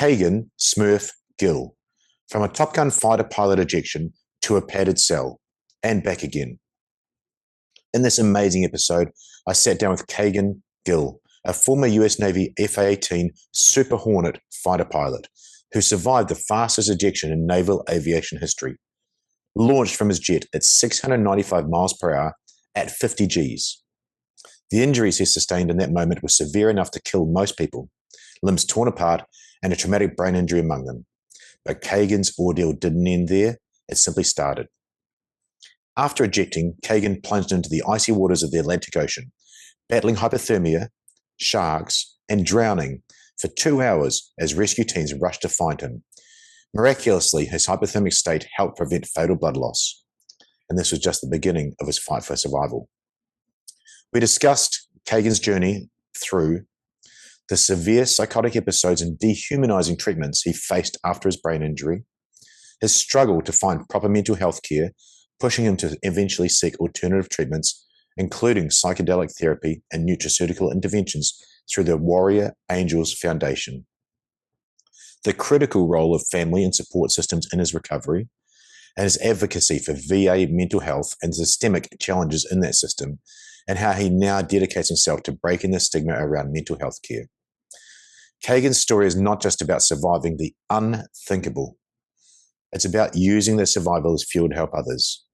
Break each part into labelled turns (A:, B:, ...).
A: Kegan, SMURF, Gill, from a Top Gun fighter pilot ejection to a padded cell, and back again. In this amazing episode, I sat down with Kegan Gill, a former US Navy F/A-18 Super Hornet fighter pilot who survived the fastest ejection in naval aviation history. Launched from his jet at 695 miles per hour at 50 Gs. The injuries he sustained in that moment were severe enough to kill most people, limbs torn apart and a traumatic brain injury among them. But Kegan's ordeal didn't end there, it simply started. After ejecting, Kegan plunged into the icy waters of the Atlantic Ocean, battling hypothermia, sharks, and drowning for 2 hours as rescue teams rushed to find him. Miraculously, his hypothermic state helped prevent fatal blood loss, and this was just the beginning of his fight for survival. We discussed Kegan's journey through the severe psychotic episodes and dehumanizing treatments he faced after his brain injury, his struggle to find proper mental health care, pushing him to eventually seek alternative treatments, including psychedelic therapy and nutraceutical interventions through the Warrior Angels Foundation, the critical role of family and support systems in his recovery, and his advocacy for VA mental health and systemic challenges in that system, and how he now dedicates himself to breaking the stigma around mental health care. Kegan's story is not just about surviving the unthinkable. It's about using that survival as fuel to help others.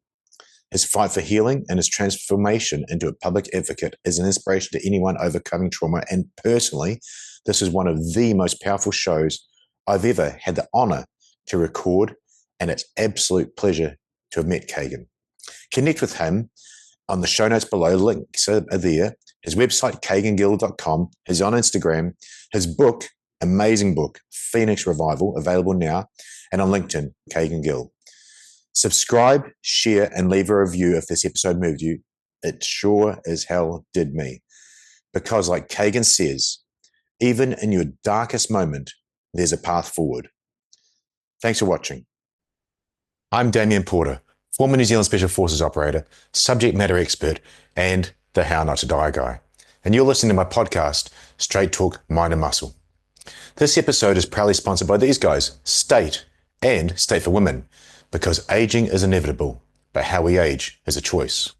A: His fight for healing and his transformation into a public advocate is an inspiration to anyone overcoming trauma, and personally, this is one of the most powerful shows I've ever had the honor to record, and it's absolute pleasure to have met Kegan. Connect with him on the show notes below. Links are there. His website, kegangill.com. He's on Instagram. His book, amazing book, Phoenix Revival, available now. And on LinkedIn, Kegan Gill. Subscribe, share, and leave a review if this episode moved you. It sure as hell did me. Because like Kegan says, even in your darkest moment, there's a path forward. Thanks for watching. I'm Damien Porter, former New Zealand Special Forces operator, subject matter expert, and the How Not to Die guy. And you're listening to my podcast, Straight Talk Mind and Muscle. This episode is proudly sponsored by these guys, State and State for Women, because aging is inevitable, but how we age is a choice.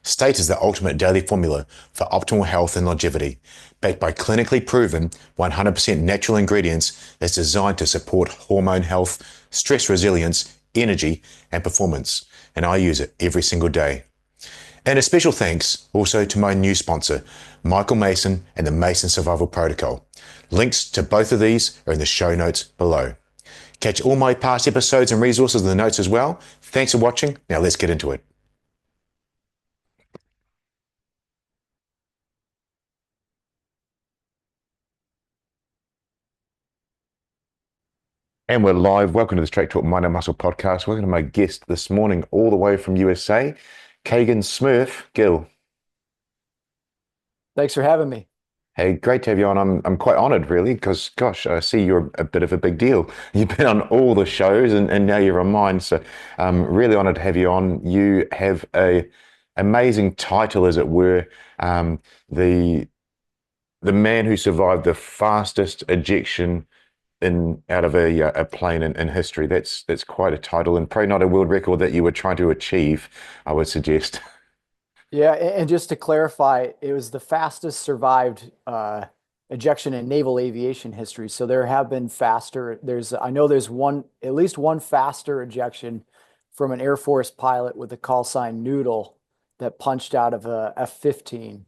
A: State is the ultimate daily formula for optimal health and longevity, backed by clinically proven 100% natural ingredients that's designed to support hormone health, stress resilience, energy, and performance. And I use it every single day. And a special thanks also to my new sponsor, Michael Mason and the Mason Survival Protocol. Links to both of these are in the show notes below. Catch all my past episodes and resources in the notes as well. Thanks for watching. Now let's get into it. And we're live. Welcome to the Straight Talk Mind and Muscle podcast. Welcome to my guest this morning, all the way from USA, Kegan SMURF Gill.
B: Thanks for having me.
A: Hey, great to have you on. I'm quite honored, really, because, gosh, I see you're a bit of a big deal. You've been on all the shows, and now you're on mine. So I'm really honored to have you on. You have a amazing title, as it were, the man who survived the fastest ejection out of a plane in history. That's quite a title, and probably not a world record that you were trying to achieve, I would suggest.
B: Yeah, and just to clarify, it was the fastest survived ejection in naval aviation history. So there have been faster. I know there's at least one faster ejection from an Air Force pilot with the call sign Noodle that punched out of a F-15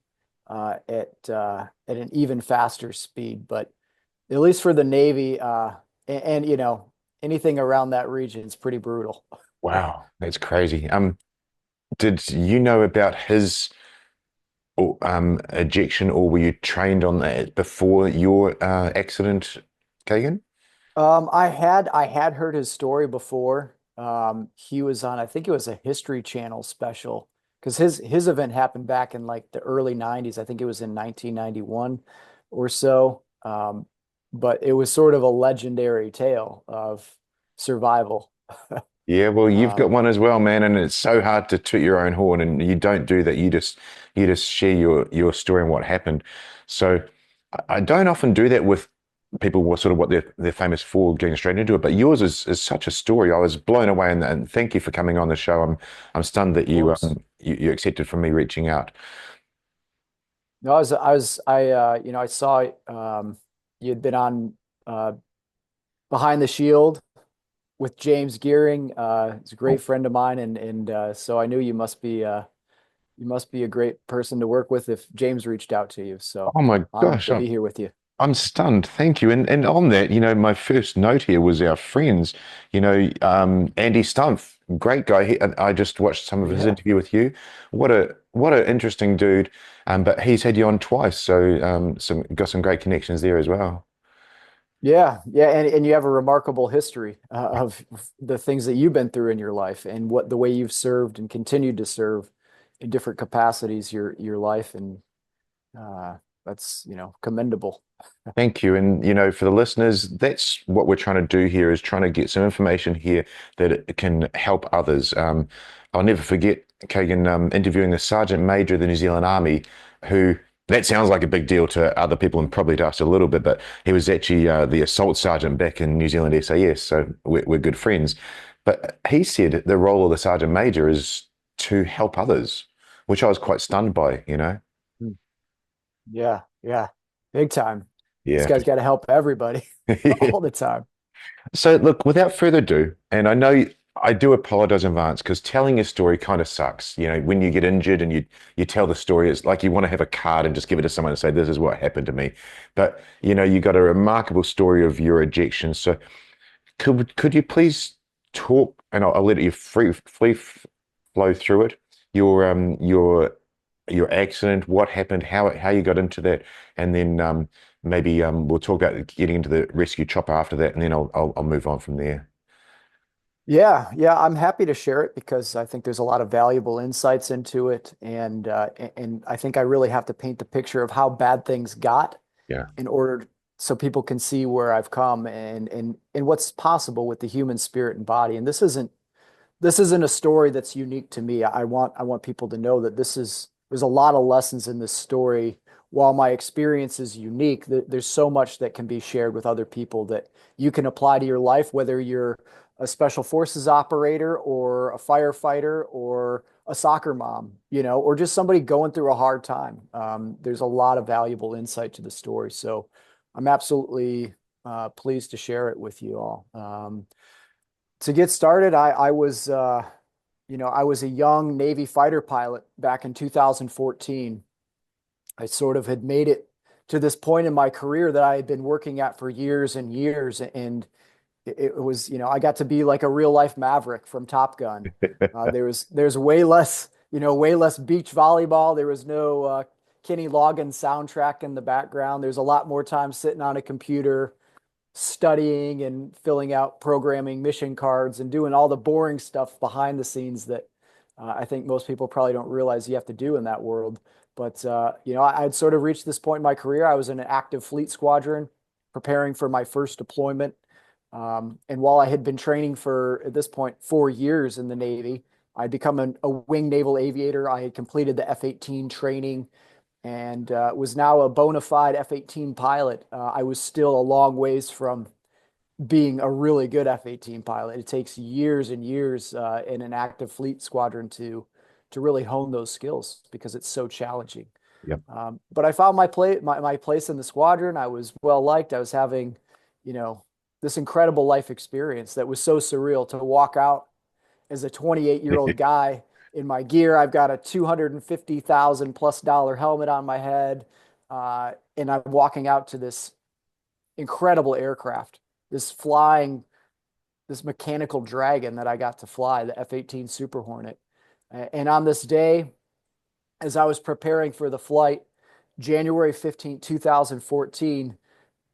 B: at an even faster speed. But at least for the Navy, and you know, anything around that region is pretty brutal.
A: Wow, that's crazy. Did you know about his ejection, or were you trained on that before your accident, Kegan?
B: I had heard his story before. He was on, I think it was a History Channel special, because his event happened back in like the early 90s. I think it was in 1991 or so. But it was sort of a legendary tale of survival.
A: Yeah, well, you've got one as well, man, and it's so hard to toot your own horn, and you don't do that. You just share your story and what happened. So I don't often do that with people were sort of what they're famous for getting straight into it. But yours is such a story. I was blown away, and thank you for coming on the show. I'm stunned that
B: Of course.
A: you accepted from me reaching out.
B: No, you know, I saw you'd been on uh, Behind the Shield with James Gearing. He's a
A: Oh,
B: great friend of mine, and so I knew you must be a great person to work with if James reached out to you. So
A: oh my
B: honored
A: gosh,
B: to be here with you.
A: I'm stunned. Thank you. And on that, my first note here was our friends. Andy Stumpf, great guy. I just watched some of his
B: Yeah.
A: interview with you. What a interesting dude. But he's had you on twice, so got some great connections there as well.
B: Yeah, yeah, and you have a remarkable history of the things that you've been through in your life and what the way you've served and continued to serve in different capacities your life, and uh, that's commendable.
A: Thank you. And, for the listeners, that's what we're trying to do here is trying to get some information here that it can help others. I'll never forget Kegan interviewing the Sergeant Major of the New Zealand Army, who that sounds like a big deal to other people and probably to us a little bit, but he was actually the assault sergeant back in New Zealand SAS, so we're good friends. But he said the role of the Sergeant Major is to help others, which I was quite stunned by.
B: Mm. Yeah, yeah, big time. This
A: Yeah.
B: guy's got to help everybody all the time.
A: So, look, without further ado, and I know I do apologize in advance because telling a story kind of sucks. When you get injured and you tell the story, it's like you want to have a card and just give it to someone and say, "This is what happened to me." But you got a remarkable story of your ejection. So, could you please talk, and I'll let you free flow through it. Your accident, what happened, how you got into that, and then maybe we'll talk about getting into the rescue chopper after that, and then I'll move on from there.
B: Yeah, yeah, I'm happy to share it because I think there's a lot of valuable insights into it, and I think I really have to paint the picture of how bad things got
A: Yeah,
B: in order so people can see where I've come and what's possible with the human spirit and body. And this isn't a story that's unique to me. I want people to know that there's a lot of lessons in this story. While my experience is unique, there's so much that can be shared with other people that you can apply to your life, whether you're a special forces operator or a firefighter or a soccer mom, or just somebody going through a hard time. There's a lot of valuable insight to the story. So I'm absolutely pleased to share it with you all. To get started, I was a young Navy fighter pilot back in 2014. I sort of had made it to this point in my career that I had been working at for years and years, and it was, I got to be like a real life maverick from Top Gun. There's way less beach volleyball. There was no Kenny Loggins soundtrack in the background. There's a lot more time sitting on a computer studying and filling out programming mission cards and doing all the boring stuff behind the scenes that I think most people probably don't realize you have to do in that world. But I had sort of reached this point in my career. I was in an active fleet squadron preparing for my first deployment. And while I had been training for, at this point, 4 years in the Navy, I'd become a wing naval aviator. I had completed the F-18 training and was now a bona fide F-18 pilot. I was still a long ways from being a really good F-18 pilot. It takes years and years in an active fleet squadron to really hone those skills because it's so challenging.
A: yep.
B: But I found my place in the squadron. I was well liked. I was having, you know, this incredible life experience that was so surreal to walk out as a 28-year-old guy in my gear. I've got a 250,000 plus dollar helmet on my head. And I'm walking out to this incredible aircraft, this mechanical dragon that I got to fly, the F-18 Super Hornet. And on this day, as I was preparing for the flight, January 15th, 2014,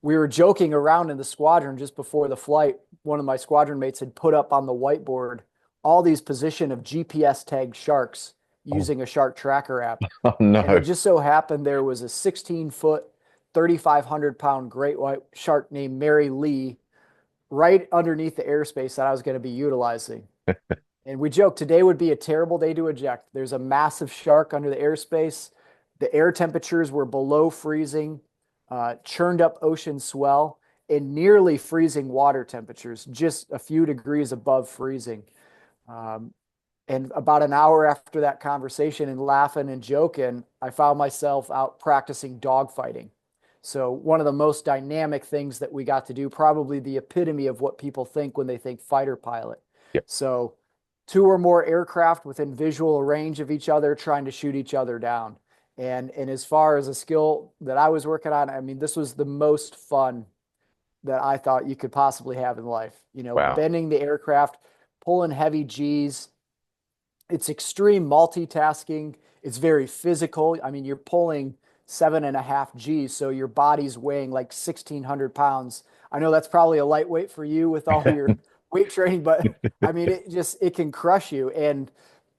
B: we were joking around in the squadron just before the flight. One of my squadron mates had put up on the whiteboard all these position of GPS tagged sharks
A: Oh,
B: using a shark tracker app.
A: oh
B: And it
A: no.
B: just so happened there was a 16-foot, 3,500-pound great white shark named Mary Lee right underneath the airspace that I was going to be utilizing. And we joked today would be a terrible day to eject. There's a massive shark under the airspace. The air temperatures were below freezing, churned up ocean swell. in nearly freezing water temperatures, just a few degrees above freezing. Um, and about an hour after that conversation and laughing and joking, I found myself out practicing dogfighting. So, one of the most dynamic things that we got to do, probably the epitome of what people think when they think fighter pilot.
A: Yep.
B: So, two or more aircraft within visual range of each other trying to shoot each other down. And as far as a skill that I was working on, I mean, this was the most fun that I thought you could possibly have in life. You know,
A: Wow.
B: bending the aircraft, pulling heavy G's. It's extreme multitasking. It's very physical. I mean, you're pulling 7.5 G's, so your body's weighing like 1,600 pounds. I know that's probably a lightweight for you with all your weight training, but I mean, it can crush you. And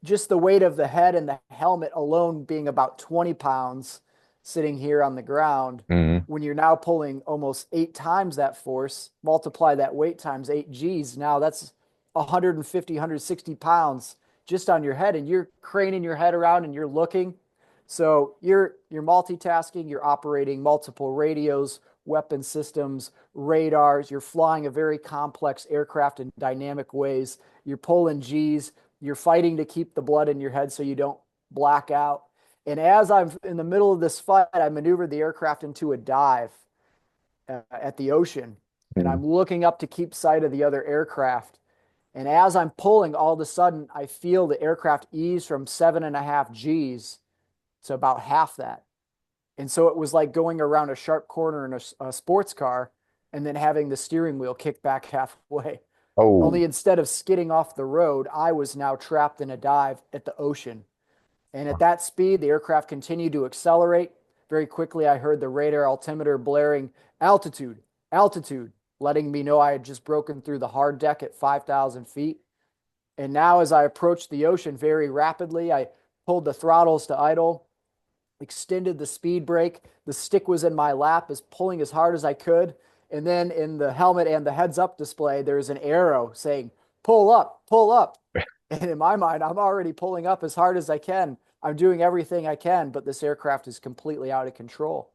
B: just the weight of the head and the helmet alone being about 20 pounds sitting here on the ground,
A: Mhm.
B: when you're now pulling almost 8 times that force, multiply that weight times 8 G's. Now that's 150, 160 pounds just on your head, and you're craning your head around and you're looking. So you're multitasking, you're operating multiple radios, weapon systems, radars, you're flying a very complex aircraft in dynamic ways. You're pulling G's, you're fighting to keep the blood in your head so you don't black out. And as I'm in the middle of this fight, I maneuvered the aircraft into a dive at the ocean, and
A: Mhm.
B: I'm looking up to keep sight of the other aircraft. And as I'm pulling, all of a sudden, I feel the aircraft ease from 7.5 G's to about half that. And so it was like going around a sharp corner in a sports car and then having the steering wheel kick back halfway.
A: Oh,
B: Only instead of skidding off the road, I was now trapped in a dive at the ocean. And at that speed, the aircraft continued to accelerate. Very quickly, I heard the radar altimeter blaring altitude, altitude, letting me know I had just broken through the hard deck at 5,000 feet. And now, as I approached the ocean very rapidly, I pulled the throttles to idle, extended the speed brake. The stick was in my lap, as pulling as hard as I could. And then in the helmet and the heads up display, there's an arrow saying, pull up, pull up. And in my mind, I'm already pulling up as hard as I can. I'm doing everything I can, but this aircraft is completely out of control.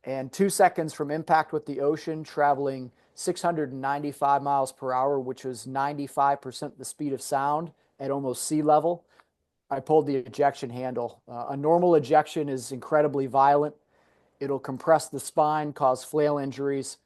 B: And 2 seconds from impact with the ocean, traveling 695 miles per hour, which was 95% the speed of sound at almost sea level, I pulled the ejection handle. A normal ejection is incredibly violent. It'll compress the spine, cause flail injuries.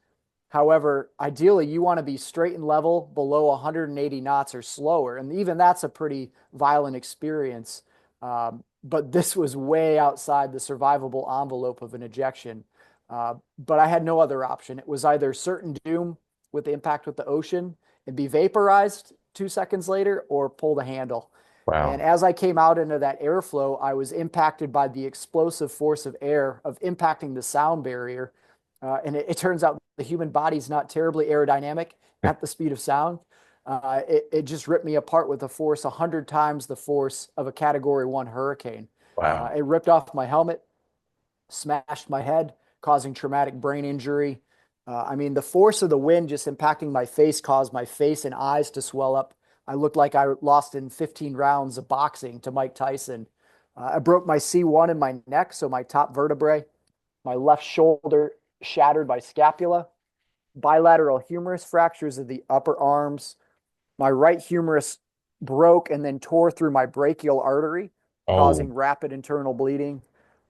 B: However, ideally, you want to be straight and level below 180 knots or slower. And even that's a pretty violent experience. But this was way outside the survivable envelope of an ejection. But I had no other option. It was either certain doom with the impact with the ocean and be vaporized 2 seconds later or pull the handle. And
A: wow.
B: as I came out into that airflow, I was impacted by the explosive force of air of impacting the sound barrier. And it turns out the human body is not terribly aerodynamic at the speed of sound. It just ripped me apart with a force 100 times the force of a Category 1 hurricane.
A: Wow.
B: It ripped off my helmet, smashed my head, causing traumatic brain injury. I mean, the force of the wind just impacting my face caused my face and eyes to swell up. I looked like I lost in 15 rounds of boxing to Mike Tyson. I broke my C1 in my neck, so my top vertebrae, my left shoulder shattered by scapula, bilateral humerus fractures of the upper arms. My right humerus broke and then tore through my brachial artery,
A: Oh,
B: causing rapid internal bleeding.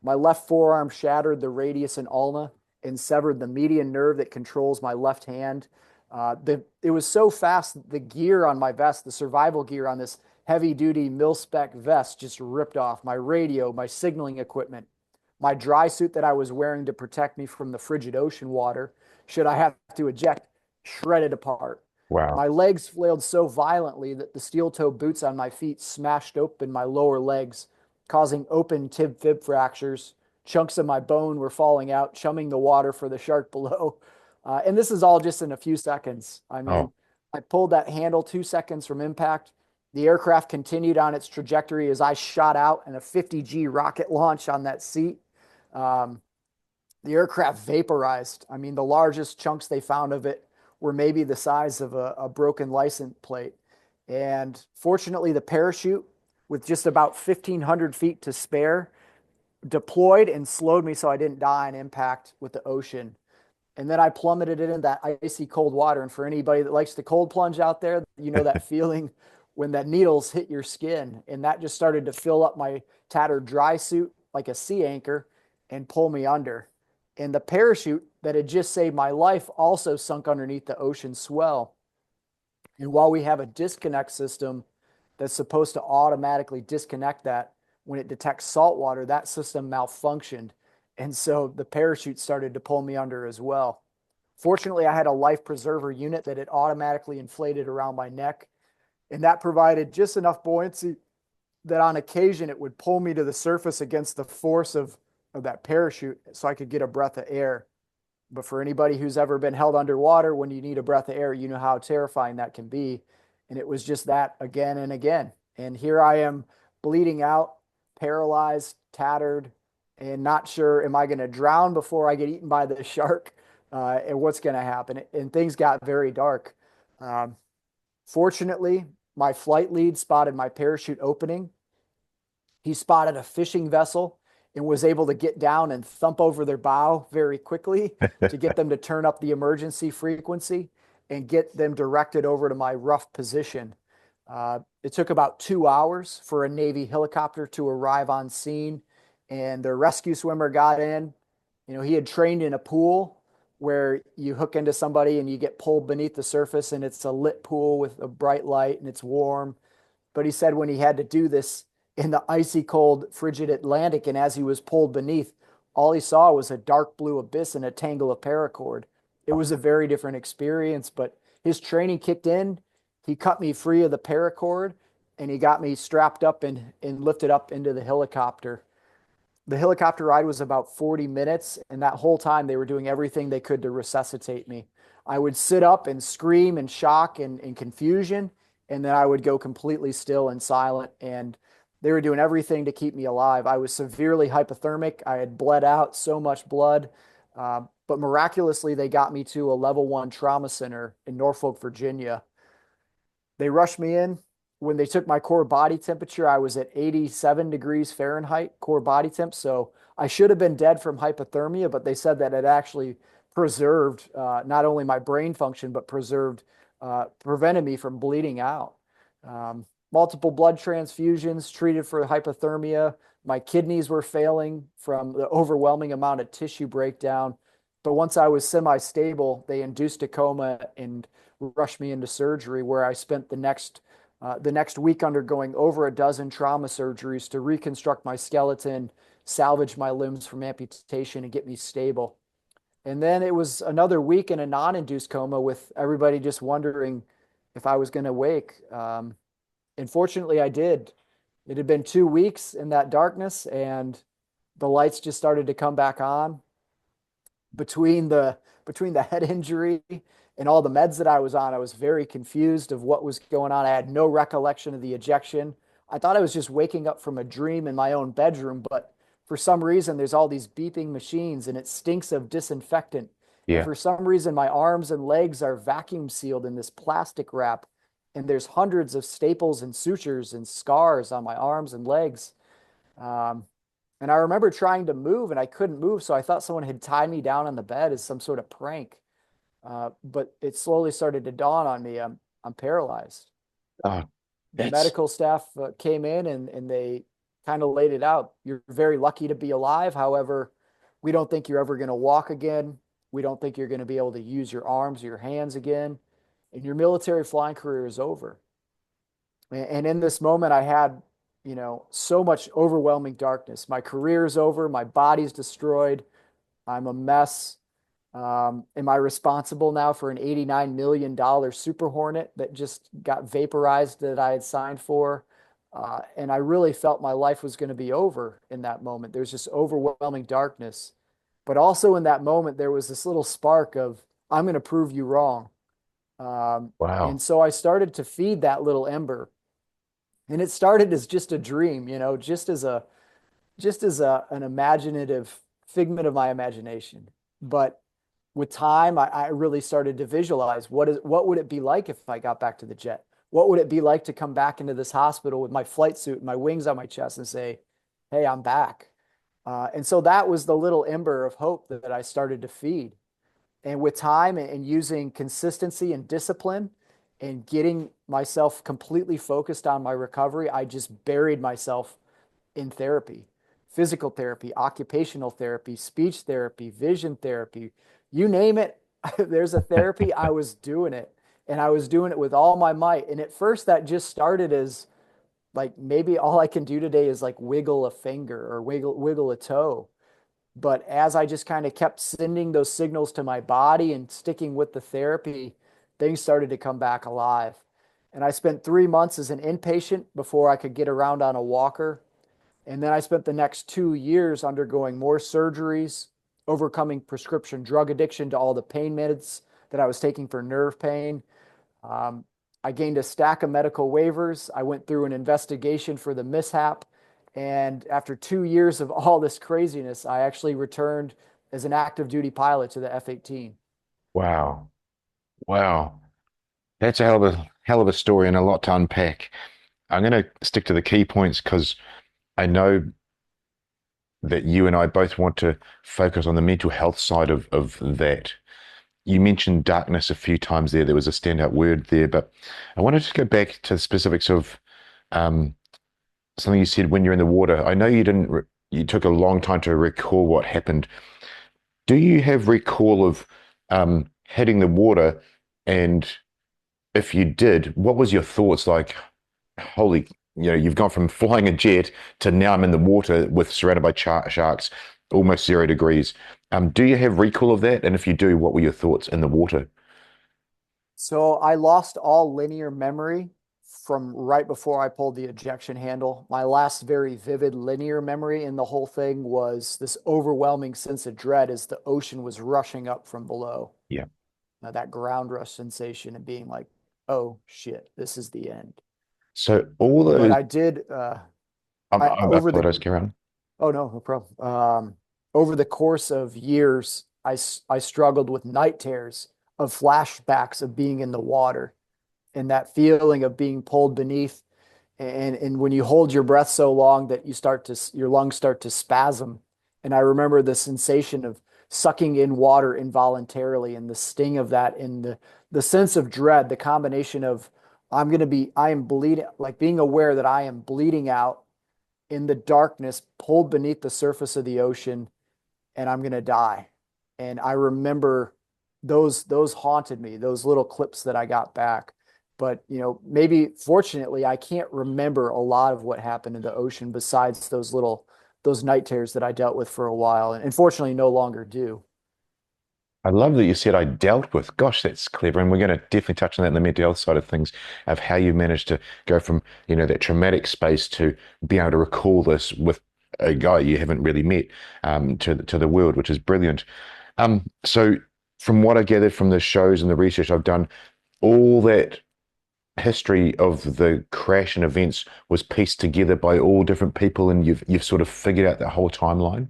B: My left forearm shattered the radius and ulna and severed the median nerve that controls my left hand. It was so fast, the gear on my vest, the survival gear on this heavy duty mil spec vest just ripped off. My radio, my signaling equipment, my dry suit that I was wearing to protect me from the frigid ocean water, should I have to eject, shredded apart.
A: wow.
B: My legs flailed so violently that the steel toe boots on my feet smashed open my lower legs, causing open tib fib fractures. Chunks of my bone were falling out, chumming the water for the shark below. And this is all just in a few seconds. I mean,
A: Oh,
B: I pulled that handle 2 seconds from impact. The aircraft continued on its trajectory as I shot out in a 50G rocket launch on that seat. Um, the aircraft vaporized. I mean, the largest chunks they found of it were maybe the size of a broken license plate. And fortunately, the parachute, with just about 1,500 feet to spare, deployed and slowed me so I didn't die in impact with the ocean. And then I plummeted it in that icy cold water. And for anybody that likes the cold plunge out there, you know that feeling when that needles hit your skin. And that just started to fill up my tattered dry suit like a sea anchor and pull me under. And the parachute that had just saved my life also sunk underneath the ocean swell. And while we have a disconnect system that's supposed to automatically disconnect that when it detects salt water, that system malfunctioned. And so the parachute started to pull me under as well. Fortunately, I had a life preserver unit that had automatically inflated around my neck, and that provided just enough buoyancy that on occasion it would pull me to the surface against the force of that parachute so I could get a breath of air. But for anybody who's ever been held underwater, when you need a breath of air, you know how terrifying that can be. And it was just that again and again. And here I am bleeding out, paralyzed, tattered, and not sure, am I going to drown before I get eaten by the shark? And what's going to happen? And things got very dark. Um, Fortunately, my flight lead spotted my parachute opening. He spotted a fishing vessel and was able to get down and thump over their bow very quickly to get them to turn up the emergency frequency and get them directed over to my rough position. It took about 2 hours for a Navy helicopter to arrive on scene, and the rescue swimmer got in. You know, he had trained in a pool where you hook into somebody and you get pulled beneath the surface, and it's a lit pool with a bright light and it's warm. But he said when he had to do this in the icy cold, frigid Atlantic, and as he was pulled beneath, all he saw was a dark blue abyss and a tangle of paracord. It was a very different experience, but his training kicked in. He cut me free of the paracord and he got me strapped up and lifted up into the helicopter. The helicopter ride was about 40 minutes, and that whole time they were doing everything they could to resuscitate me. I would sit up and scream in shock and confusion, and then I would go completely still and silent. And they were doing everything to keep me alive. I was severely hypothermic. I had bled out so much blood. But miraculously, they got me to a level 1 trauma center in Norfolk, Virginia. They rushed me in. When they took my core body temperature, I was at 87 degrees Fahrenheit core body temp. So I should have been dead from hypothermia, but they said that it actually preserved not only my brain function, but prevented me from bleeding out. Multiple blood transfusions, treated for hypothermia. My kidneys were failing from the overwhelming amount of tissue breakdown. But once I was semi-stable, they induced a coma and rushed me into surgery, where I spent the next week undergoing over a dozen trauma surgeries to reconstruct my skeleton, salvage my limbs from amputation, and get me stable. And then it was another week in a non-induced coma with everybody just wondering if I was going to wake. And fortunately, I did. It had been 2 weeks in that darkness, and the lights just started to come back on. Between the head injury and all the meds that I was on, I was very confused of what was going on. I had no recollection of the ejection. I thought I was just waking up from a dream in my own bedroom, but for some reason, there's all these beeping machines and it stinks of disinfectant. And
A: Yeah.
B: for some reason, my arms and legs are vacuum sealed in this plastic wrap, and there's hundreds of staples and sutures and scars on my arms and legs. Um, and I remember trying to move and I couldn't move. So I thought someone had tied me down on the bed as some sort of prank. But it slowly started to dawn on me. I'm paralyzed.
A: Oh,
B: The
A: that's
B: medical staff came in and they kind of laid it out. You're very lucky to be alive. However, we don't think you're ever going to walk again. We don't think you're going to be able to use your arms or your hands again. And your military flying career is over. And in this moment, I had, so much overwhelming darkness. My career is over. My body's destroyed. I'm a mess. Am I responsible now for an $89 million Super Hornet that just got vaporized that I had signed for? And I really felt my life was going to be over in that moment. There's just overwhelming darkness. But also in that moment, there was this little spark of, I'm going to prove you wrong. And
A: wow.
B: so I started to feed that little ember. And it started as just a dream, an imaginative figment of my imagination. But with time, I really started to visualize what would it be like if I got back to the jet? What would it be like to come back into this hospital with my flight suit and my wings on my chest and say, "Hey, I'm back." And so that was the little ember of hope that I started to feed. And with time and using consistency and discipline and getting myself completely focused on my recovery, I just buried myself in therapy, physical therapy, occupational therapy, speech therapy, vision therapy, you name it. There's a therapy. I was doing it, and I was doing it with all my might. And at first, that just started as like maybe all I can do today is like wiggle a finger or wiggle a toe. But as I just kind of kept sending those signals to my body and sticking with the therapy, things started to come back alive. And I spent 3 months as an inpatient before I could get around on a walker. And then I spent the next 2 years undergoing more surgeries, overcoming prescription drug addiction to all the pain meds that I was taking for nerve pain. Um, I gained a stack of medical waivers. I went through an investigation for the mishap. And after 2 years of all this craziness, I actually returned as an active duty pilot to the F-18.
A: Wow. Wow. That's a hell of a story and a lot to unpack. I'm going to stick to the key points because I know that you and I both want to focus on the mental health side of that. You mentioned darkness a few times there. There was a standout word there, but I wanted to go back to the specifics of um, something you said when you're in the water. I know you didn't, you took a long time to recall what happened. Do you have recall of hitting the water? And if you did, what was your thoughts like? Holy, you've gone from flying a jet to now I'm in the water with surrounded by sharks, almost 0 degrees. Do you have recall of that? And if you do, what were your thoughts in the water?
B: So I lost all linear memory from right before I pulled the ejection handle. My last very vivid linear memory in the whole thing was this overwhelming sense of dread as the ocean was rushing up from below.
A: Yeah.
B: That ground rush sensation and being like, oh shit, this is the end.
A: So all
B: But
A: those,
B: I did I
A: I
B: over the
A: apologize, Karen.
B: oh no, no problem. Over the course of years, I struggled with night terrors of flashbacks of being in the water and that feeling of being pulled beneath. And when you hold your breath so long that your lungs start to spasm. And I remember the sensation of sucking in water involuntarily and the sting of that and the sense of dread, the combination of I am bleeding, like being aware that I am bleeding out in the darkness, pulled beneath the surface of the ocean, and I'm gonna die. And I remember those haunted me, those little clips that I got back. But maybe fortunately, I can't remember a lot of what happened in the ocean besides those night terrors that I dealt with for a while, and unfortunately no longer do.
A: I love that you said I dealt with. Gosh, that's clever. And we're going to definitely touch on that in the mental health side of things, of how you managed to go from, that traumatic space to be able to recall this with a guy you haven't really met to the world, which is brilliant. So from what I gathered from the shows and the research I've done, all that history of the crash and events was pieced together by all different people, and you've sort of figured out the whole timeline.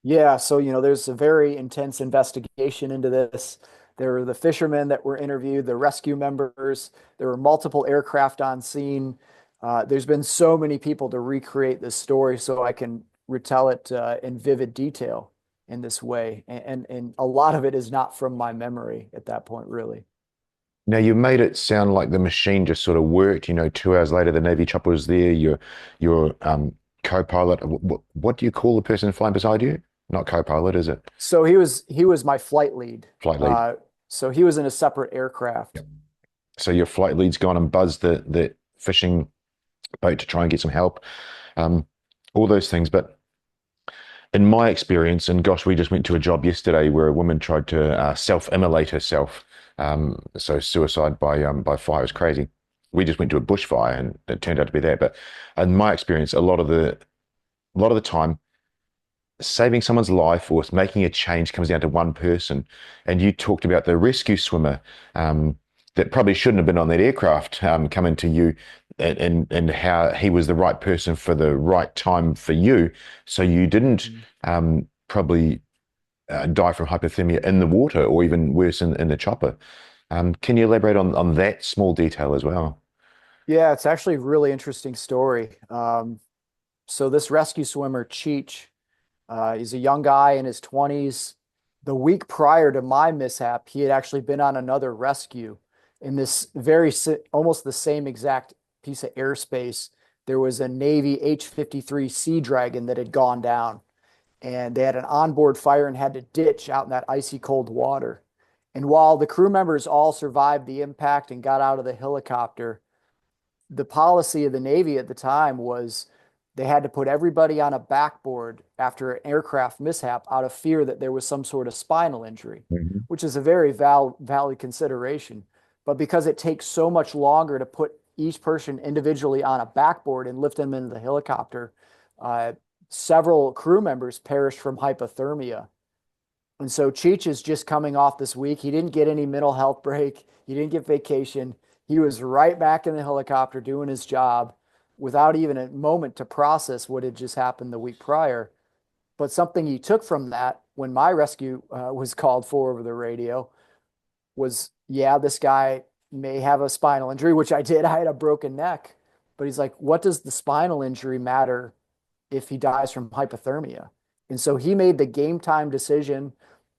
B: Yeah, so there's a very intense investigation into this. There were the fishermen that were interviewed, the rescue members. There were multiple aircraft on scene. There's been so many people to recreate this story, so I can retell it in vivid detail in this way. And a lot of it is not from my memory at that point, really.
A: Now you made it sound like the machine just sort of worked. 2 hours later, the Navy chopper was there. Your co-pilot. What do you call the person flying beside you? Not co-pilot, is it?
B: So he was my flight lead.
A: Flight lead.
B: So he was in a separate aircraft.
A: Yep. So your flight lead's gone and buzzed the fishing boat to try and get some help. Um, all those things. But in my experience, and gosh, we just went to a job yesterday where a woman tried to self-immolate herself. So suicide by fire is crazy. We just went to a bushfire and it turned out to be that. But in my experience, a lot of the time, saving someone's life or making a change comes down to one person. And you talked about the rescue swimmer that probably shouldn't have been on that aircraft coming to you, and how he was the right person for the right time for you. So you didn't probably die from hypothermia in the water or even worse in the chopper. Can you elaborate on that small detail as well?
B: Yeah, it's actually a really interesting story. So this rescue swimmer, Cheech, he's a young guy in his 20s. The week prior to my mishap, he had actually been on another rescue in this almost the same exact piece of airspace. There was a Navy H-53 Sea Dragon that had gone down, and they had an onboard fire and had to ditch out in that icy cold water. And while the crew members all survived the impact and got out of the helicopter, the policy of the Navy at the time was they had to put everybody on a backboard after an aircraft mishap out of fear that there was some sort of spinal injury,
A: Mhm.
B: which is a very valid consideration. But because it takes so much longer to put each person individually on a backboard and lift them into the helicopter, uh, several crew members perished from hypothermia. And so Cheech is just coming off this week. He didn't get any mental health break. He didn't get vacation. He was right back in the helicopter doing his job without even a moment to process what had just happened the week prior. But something he took from that when my rescue was called for over the radio was, yeah, this guy may have a spinal injury, which I did. I had a broken neck. But he's like, what does the spinal injury matter if he dies from hypothermia? And so he made the game time decision,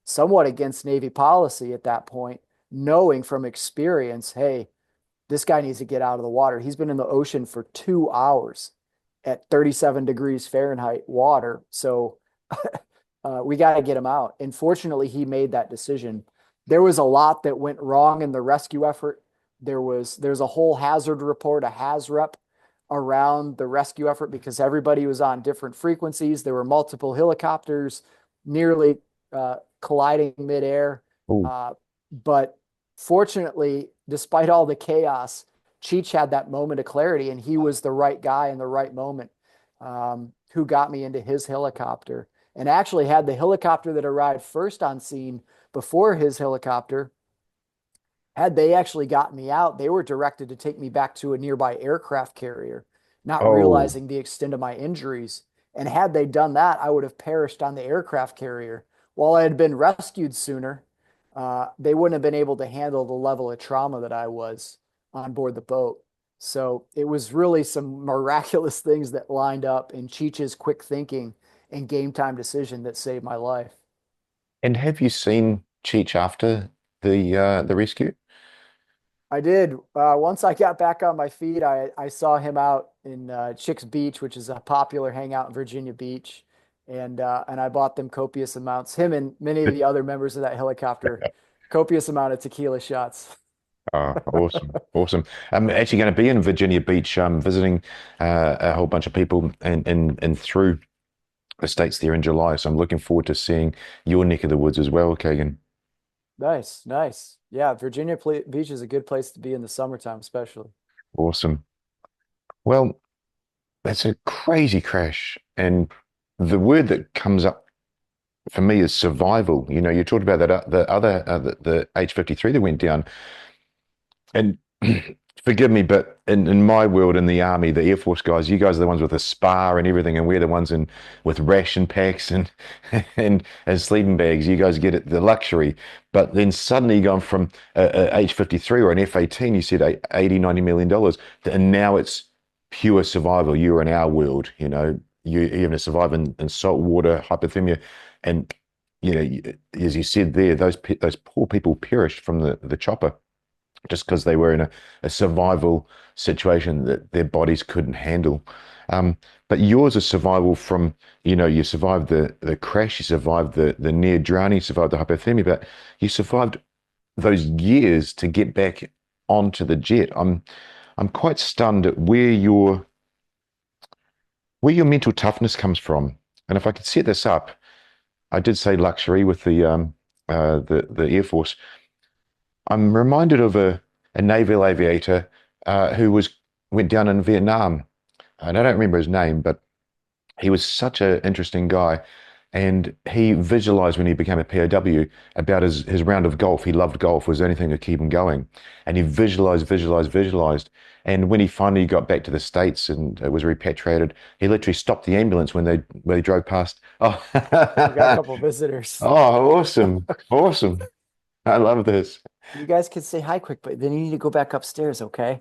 B: somewhat against Navy policy at that point, knowing from experience, hey, this guy needs to get out of the water. He's been in the ocean for 2 hours at 37 degrees Fahrenheit water. So we got to get him out. And fortunately, he made that decision. There was a lot that went wrong in the rescue effort. There's a whole hazard report, a HAZREP around the rescue effort because everybody was on different frequencies. There were multiple helicopters nearly colliding midair.
A: Oh,
B: But fortunately, despite all the chaos, Cheech had that moment of clarity, and he was the right guy in the right moment who got me into his helicopter and actually had the helicopter that arrived first on scene before his helicopter. Had they actually gotten me out, they were directed to take me back to a nearby aircraft carrier, not
A: oh,
B: realizing the extent of my injuries. And had they done that, I would have perished on the aircraft carrier. While I had been rescued sooner, they wouldn't have been able to handle the level of trauma that I was on board the boat. So it was really some miraculous things that lined up in Cheech's quick thinking and game time decision that saved my life.
A: and have you seen Cheech after the rescue?
B: I did. Once I got back on my feet, I saw him out in Chicks Beach, which is a popular hangout in Virginia Beach, and I bought them copious amounts. Him and many of the other members of that helicopter, copious amount of tequila shots.
A: Oh, awesome, awesome. I'm actually going to be in Virginia Beach, visiting a whole bunch of people and through the states there in July. So I'm looking forward to seeing your neck of the woods as well, Kegan.
B: Nice, nice. Yeah, Beach is a good place to be in the summertime, especially.
A: Awesome. Well, that's a crazy crash, and the word that comes up for me is survival. You know, you talked about that the other the H-53 that went down, and forgive me, but in my world, in the army, the Air Force guys, you guys are the ones with the spar and everything, and we're the ones in with ration packs and and sleeping bags. You guys get it, the luxury, but then suddenly you're going from a H-53 or an F-18, you said 80, $90 million, and now it's pure survival. You're in our world, you know, you're having to survive in salt water, hypothermia, and you know, as you said there, those poor people perished from the chopper just because they were in a survival situation that their bodies couldn't handle. But yours is survival from, you know, you survived the crash, you survived the near drowning, you survived the hypothermia, but you survived those years to get back onto the jet. I'm quite stunned at where your mental toughness comes from. And if I could set this up, I did say luxury with the Air Force. I'm reminded of a naval aviator who went down in Vietnam, and I don't remember his name, but he was such an interesting guy. And he visualized when he became a POW about his round of golf. He loved golf, was the only thing to keep him going. And he visualized. And when he finally got back to the States and was repatriated, he literally stopped the ambulance when they drove past. Oh,
B: We got a couple visitors.
A: oh, awesome. Awesome. I love this.
B: You guys can say hi quick, but then you need to go back upstairs, okay?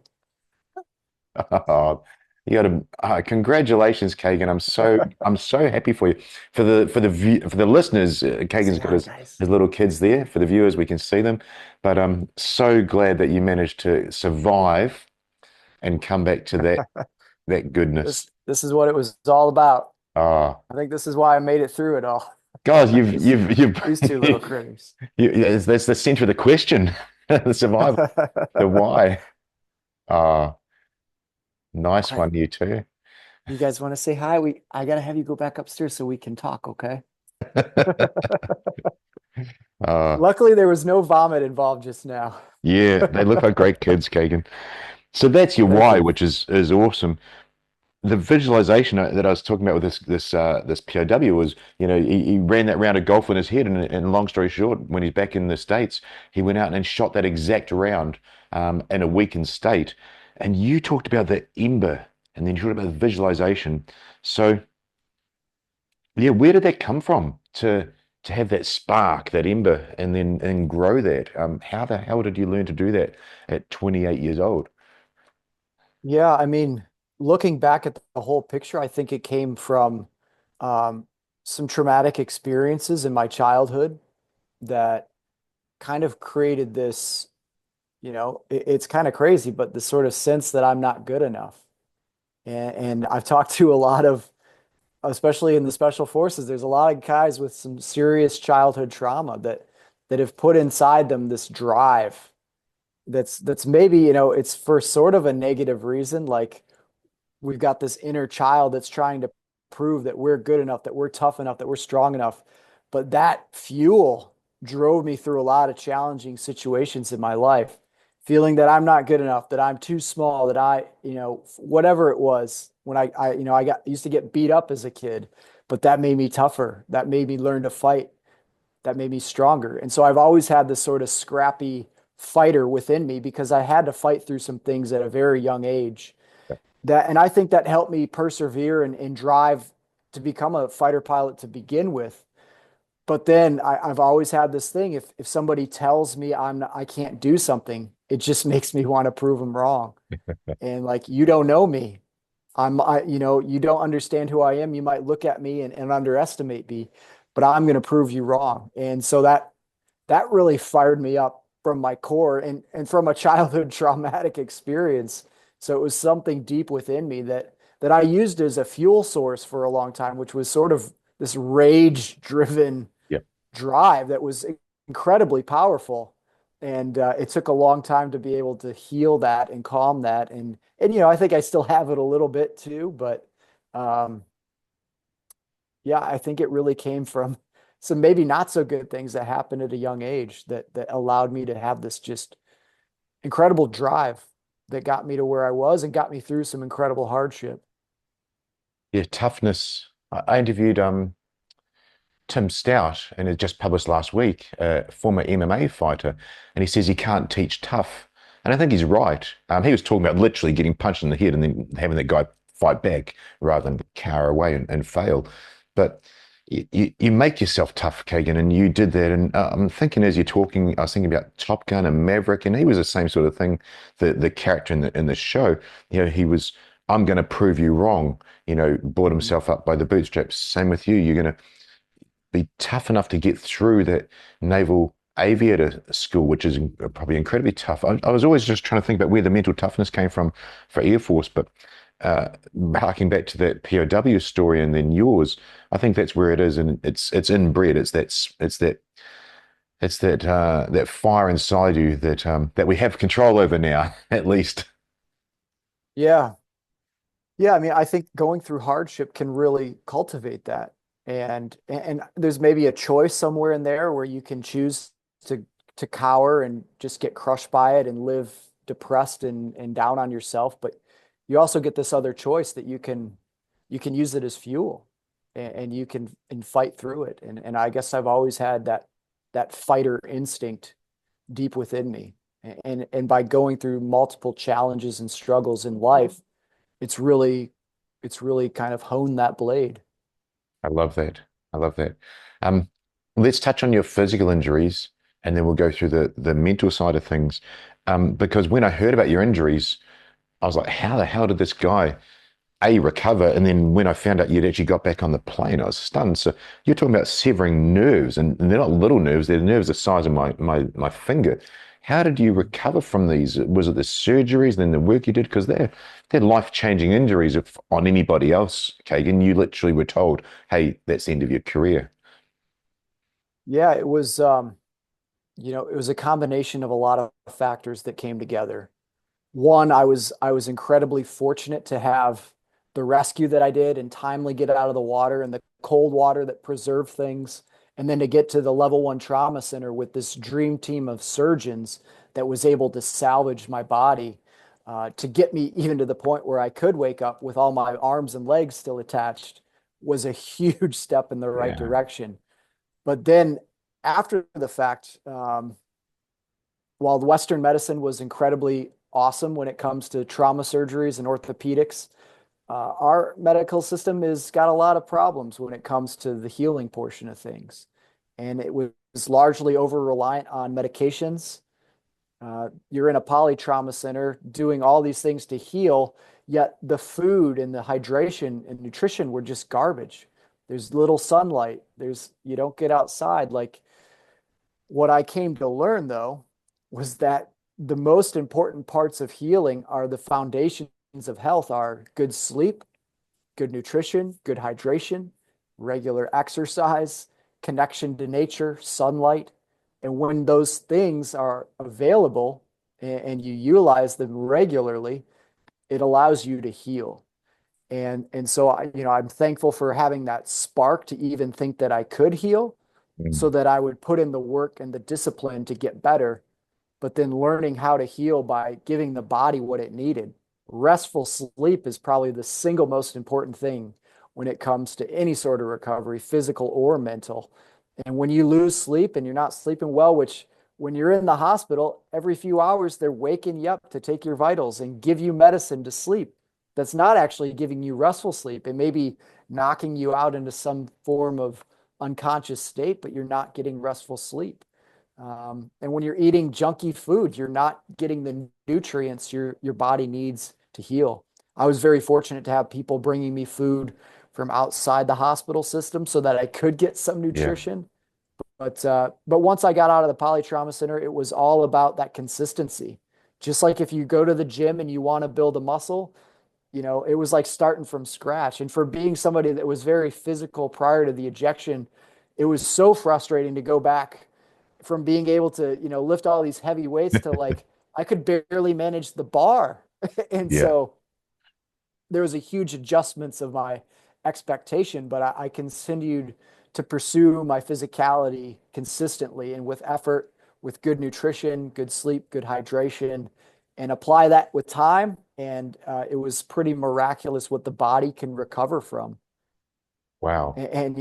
A: You got to congratulations, Kegan. I'm so happy for you. For the listeners, Kegan's
B: Say
A: got
B: hi, guys.
A: his little kids there. For the viewers, we can see them. But I'm so glad that you managed to survive and come back to that goodness.
B: This is what it was all about.
A: Ah,
B: I think this is why I made it through it all.
A: guys,
B: Just
A: you've
B: these two little critters.
A: that's the center of the question, the survival, the why. Ah, nice
B: I,
A: one, you too.
B: you guys want to say hi? I gotta have you go back upstairs so we can talk, okay?
A: Ah,
B: Luckily, there was no vomit involved just now.
A: yeah, they look like great kids, Kegan. So that's your
B: Thank
A: why,
B: you.
A: which is awesome. The visualization that I was talking about with this POW was, he ran that round of golf in his head, and long story short, when he's back in the States, he went out and shot that exact round in a weakened state. And you talked about the ember, and then you talked about the visualization. So yeah, where did that come from to have that spark, that ember, and then and grow that? How the hell did you learn to do that at 28 years old?
B: Yeah, I mean, looking back at the whole picture, I think it came from um, some traumatic experiences in my childhood that kind of created this, it's kind of crazy, but the sort of sense that I'm not good enough. And I've talked to a lot of, especially in the special forces, there's a lot of guys with some serious childhood trauma that have put inside them this drive that's maybe, it's for sort of a negative reason. Like we've got this inner child that's trying to prove that we're good enough, that we're tough enough, that we're strong enough. But that fuel drove me through a lot of challenging situations in my life, feeling that I'm not good enough, that I'm too small, that whatever it was. When I used to get beat up as a kid, but that made me tougher. That made me learn to fight. That made me stronger. And so I've always had this sort of scrappy fighter within me because I had to fight through some things at a very young age and I think that helped me persevere and drive to become a fighter pilot to begin with. But then I've always had this thing. If somebody tells me I can't do something, it just makes me want to prove them wrong. And like, you don't know me. You don't understand who I am. You might look at me and underestimate me, but I'm going to prove you wrong. And so that really fired me up from my core and from a childhood traumatic experience. So it was something deep within me that I used as a fuel source for a long time, which was sort of this rage driven
A: Yep.
B: drive that was incredibly powerful. And it took a long time to be able to heal that and calm that. And I think I still have it a little bit too, but um, yeah, I think it really came from some maybe not so good things that happened at a young age that allowed me to have this just incredible drive that got me to where I was and got me through some incredible hardship.
A: Yeah, toughness. I interviewed Tim Stout, and it just published last week, a former MMA fighter, and he says he can't teach tough. And I think he's right. He was talking about literally getting punched in the head and then having that guy fight back rather than cower away and fail. But you make yourself tough, Kagan, and you did that. And I'm thinking as you're talking, I was thinking about Top Gun and Maverick, and he was the same sort of thing. The character in the show, he was, I'm going to prove you wrong. Brought
B: Mhm.
A: himself up by the bootstraps. Same with you. You're going to be tough enough to get through that naval aviator school, which is probably incredibly tough. I was always just trying to think about where the mental toughness came from for Air Force, but harking back to that POW story and then yours, I think that's where it is, and it's inbred. It's that fire inside you that we have control over now, at least.
B: Yeah. Yeah. I mean, I think going through hardship can really cultivate that. And there's maybe a choice somewhere in there where you can choose to cower and just get crushed by it and live depressed and down on yourself. But you also get this other choice that you can use it as fuel and you can and fight through it. And I guess I've always had that fighter instinct deep within me. And by going through multiple challenges and struggles in life, it's really it's really kind of honed that blade.
A: I love that. I love that. Um, let's touch on your physical injuries, and then we'll go through the mental side of things. Because when I heard about your injuries, I was like, how the hell did this guy? recover, and then when I found out you'd actually got back on the plane, I was stunned. So you're talking about severing nerves, and they're not little nerves; they're nerves the size of my finger. How did you recover from these? Was it the surgeries, then the work you did? Because they're life-changing injuries. If on anybody else, Kegan, you literally were told, "Hey, that's the end of your career."
B: Yeah, it was it was a combination of a lot of factors that came together. One, I was incredibly fortunate to have the rescue that I did and timely get out of the water and the cold water that preserved things, and then to get to the level one trauma center with this dream team of surgeons that was able to salvage my body to get me even to the point where I could wake up with all my arms and legs still attached was a huge step in the right
A: Yeah.
B: direction. But then after the fact, while the Western medicine was incredibly awesome when it comes to trauma surgeries and orthopedics, our medical system has got a lot of problems when it comes to the healing portion of things. And it was largely over reliant on medications. You're in a polytrauma center doing all these things to heal, yet the food and the hydration and nutrition were just garbage. There's little sunlight. You don't get outside. Like what I came to learn though was that the most important parts of healing are the foundations of health are good sleep, good nutrition, good hydration, regular exercise, connection to nature, sunlight. And when those things are available and you utilize them regularly, it allows you to heal. And so I'm thankful for having that spark to even think that I could heal so
A: Mm.
B: that I would put in the work and the discipline to get better, but then learning how to heal by giving the body what it needed. Restful sleep is probably the single most important thing when it comes to any sort of recovery, physical or mental. And when you lose sleep and you're not sleeping well, which when you're in the hospital, every few hours they're waking you up to take your vitals and give you medicine to sleep. That's not actually giving you restful sleep. It may be knocking you out into some form of unconscious state, but you're not getting restful sleep. And when you're eating junky food, you're not getting the nutrients your body needs to heal. I was very fortunate to have people bringing me food from outside the hospital system so that I could get some
A: Yeah.
B: nutrition. But once I got out of the polytrauma center, it was all about that consistency. Just like if you go to the gym and you want to build a muscle, it was like starting from scratch. And for being somebody that was very physical prior to the ejection, it was so frustrating to go back from being able to, lift all these heavy weights to like I could barely manage the bar. And
A: Yeah.
B: so there was a huge adjustments of my expectation, but I continued to pursue my physicality consistently and with effort, with good nutrition, good sleep, good hydration, and apply that with time. And it was pretty miraculous what the body can recover from.
A: Wow.
B: And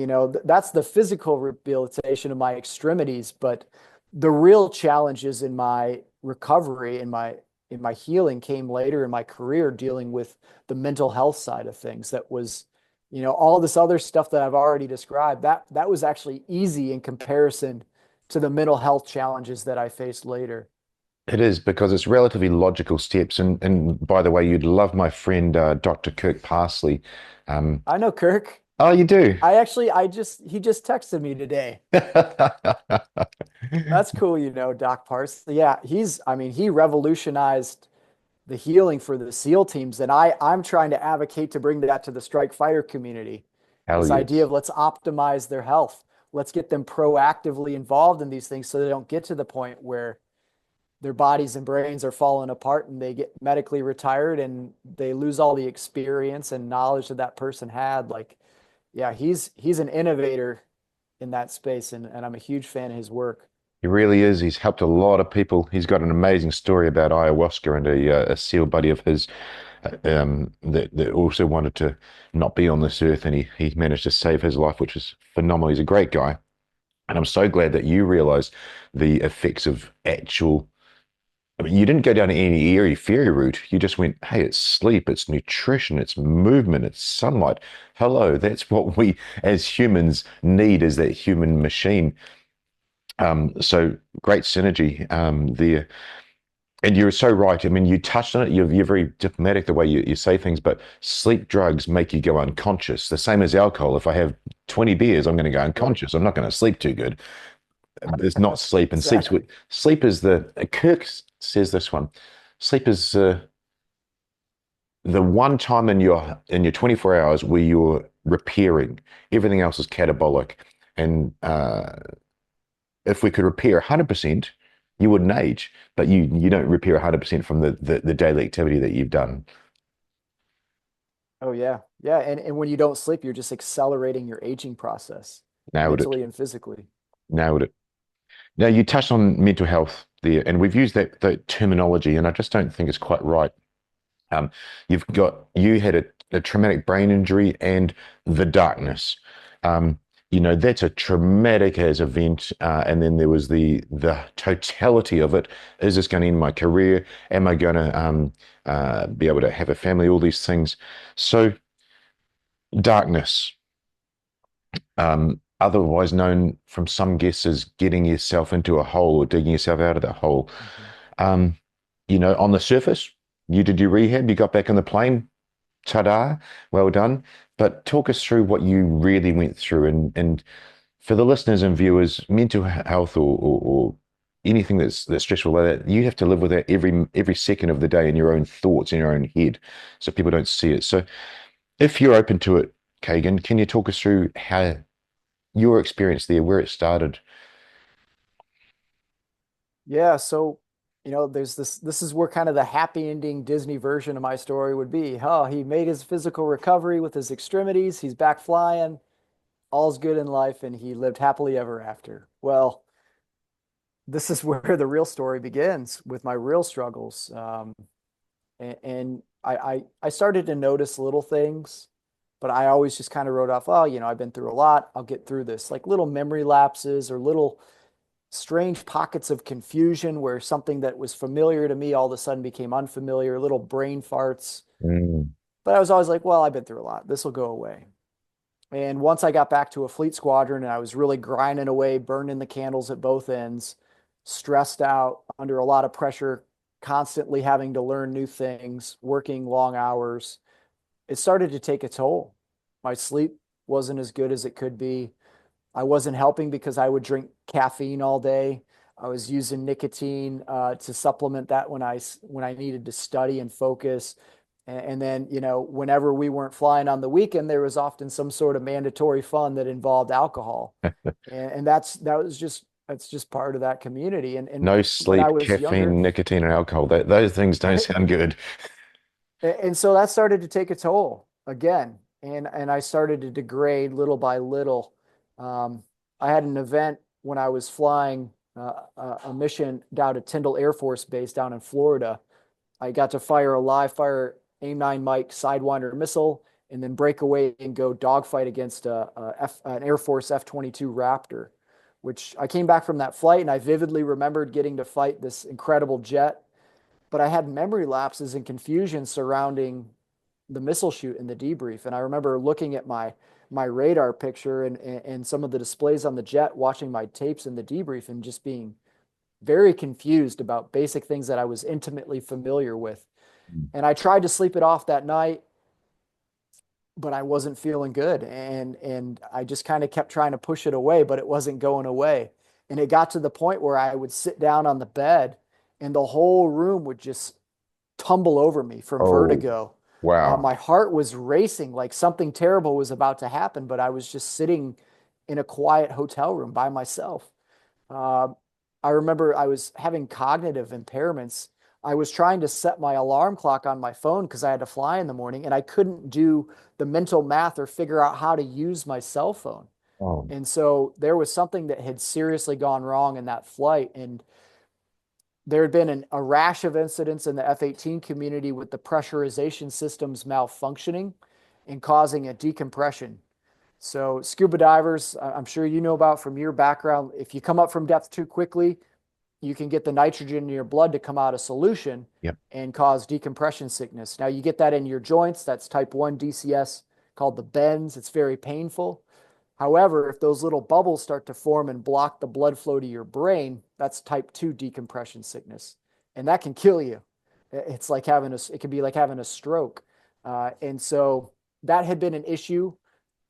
B: that's the physical rehabilitation of my extremities, but the real challenges in my recovery in my healing came later in my career dealing with the mental health side of things. That was, all this other stuff that I've already described, that was actually easy in comparison to the mental health challenges that I faced later.
A: It is because it's relatively logical steps. And by the way, you'd love my friend Dr. Kirk Parsley. Um,
B: I know Kirk.
A: oh, you do?
B: He just texted me today. That's cool, Doc Parsley. Yeah, I mean, he revolutionized the healing for the SEAL teams. And I'm trying to advocate to bring that to the strike fighter community.
A: Hell
B: This idea
A: yes.
B: of let's optimize their health. Let's get them proactively involved in these things so they don't get to the point where their bodies and brains are falling apart and they get medically retired and they lose all the experience and knowledge that that person had. Like, yeah, he's an innovator in that space, and I'm a huge fan of his work.
A: He really is. He's helped a lot of people. He's got an amazing story about ayahuasca and a SEAL buddy of his that also wanted to not be on this earth, and he managed to save his life, which is phenomenal. He's a great guy. And I'm so glad that you realized the effects of actual. I mean, you didn't go down any airy fairy route. You just went, hey, it's sleep, it's nutrition, it's movement, it's sunlight. Hello, that's what we as humans need is that human machine. So great synergy there. And you're so right. I mean, you touched on it. You're very diplomatic the way you say things, but sleep drugs make you go unconscious. The same as alcohol. If I have 20 beers, I'm going to go
B: Right.
A: unconscious. I'm not going to sleep too good. It's not sleep, and
B: Exactly.
A: sleep is the Kirk says this one. Sleep is the one time in your 24 hours where you're repairing. Everything else is catabolic, and if we could repair 100%, you wouldn't age, but you don't repair 100% from the daily activity that you've done.
B: Oh yeah. Yeah. And when you don't sleep, you're just accelerating your aging process
A: Nailed it.
B: mentally and physically.
A: Nailed it. Now you touched on mental health there, and we've used that terminology, and I just don't think it's quite right. You had a traumatic brain injury and the darkness. Um, that's a traumatic as event, and then there was the totality of it. Is this going to end my career? Am I going to be able to have a family? All these things. So darkness, otherwise known from some guests as getting yourself into a hole or digging yourself out of that hole.
B: Mhm.
A: Um, on the surface, you did your rehab, you got back on the plane, ta-da, well done. But talk us through what you really went through, and for the listeners and viewers, mental health or anything that's stressful like that, you have to live with that every second of the day in your own thoughts, in your own head, so people don't see it. So if you're open to it, Kegan, can you talk us through how your experience there, where it started?
B: Yeah. So, there's this is where kind of the happy ending Disney version of my story would be. Oh, he made his physical recovery with his extremities. He's back flying. All's good in life, and he lived happily ever after. Well, this is where the real story begins with my real struggles. And I started to notice little things, but I always just kind of wrote off, oh, I've been through a lot. I'll get through this. Like little memory lapses or little strange pockets of confusion where something that was familiar to me all of a sudden became unfamiliar, little brain farts.
A: Mm.
B: But I was always like, well, I've been through a lot. This will go away. And once I got back to a fleet squadron and I was really grinding away, burning the candles at both ends, stressed out, under a lot of pressure, constantly having to learn new things, working long hours, it started to take a toll. My sleep wasn't as good as it could be. I wasn't helping because I would drink caffeine all day. I was using nicotine to supplement that when I needed to study and focus. And then, whenever we weren't flying on the weekend, there was often some sort of mandatory fun that involved alcohol. And that's just part of that community. And
A: No
B: when I
A: sleep,
B: was younger,
A: caffeine, nicotine, and alcohol. Those things don't
B: right?
A: sound good.
B: And so that started to take a toll again. And I started to degrade little by little. Um, I had an event when I was flying a mission down to Tyndall Air Force Base down in Florida. I got to fire a live fire AIM-9 Mike Sidewinder missile and then break away and go dogfight against an Air Force F-22 Raptor, which I came back from that flight and I vividly remembered getting to fight this incredible jet, but I had memory lapses and confusion surrounding the missile shoot and the debrief. And I remember looking at my radar picture and some of the displays on the jet, watching my tapes in the debrief and just being very confused about basic things that I was intimately familiar with. And I tried to sleep it off that night, but I wasn't feeling good. And I just kind of kept trying to push it away, but it wasn't going away. And it got to the point where I would sit down on the bed and the whole room would just tumble over me from
A: Oh,
B: vertigo.
A: wow.
B: My heart was racing like something terrible was about to happen, but I was just sitting in a quiet hotel room by myself. Uh, I remember I was having cognitive impairments. I was trying to set my alarm clock on my phone because I had to fly in the morning and I couldn't do the mental math or figure out how to use my cell phone.
A: Oh,
B: And so there was something that had seriously gone wrong in that flight. And there had been a rash of incidents in the F-18 community with the pressurization systems malfunctioning and causing a decompression. So scuba divers, I'm sure you know about from your background, if you come up from depth too quickly, you can get the nitrogen in your blood to come out of solution
A: yep.
B: and cause decompression sickness. Now you get that in your joints. That's type 1 DCS called the bends. It's very painful. However, if those little bubbles start to form and block the blood flow to your brain, that's type 2 decompression sickness. and that can kill you. It's like having it can be like having a stroke. And so that had been an issue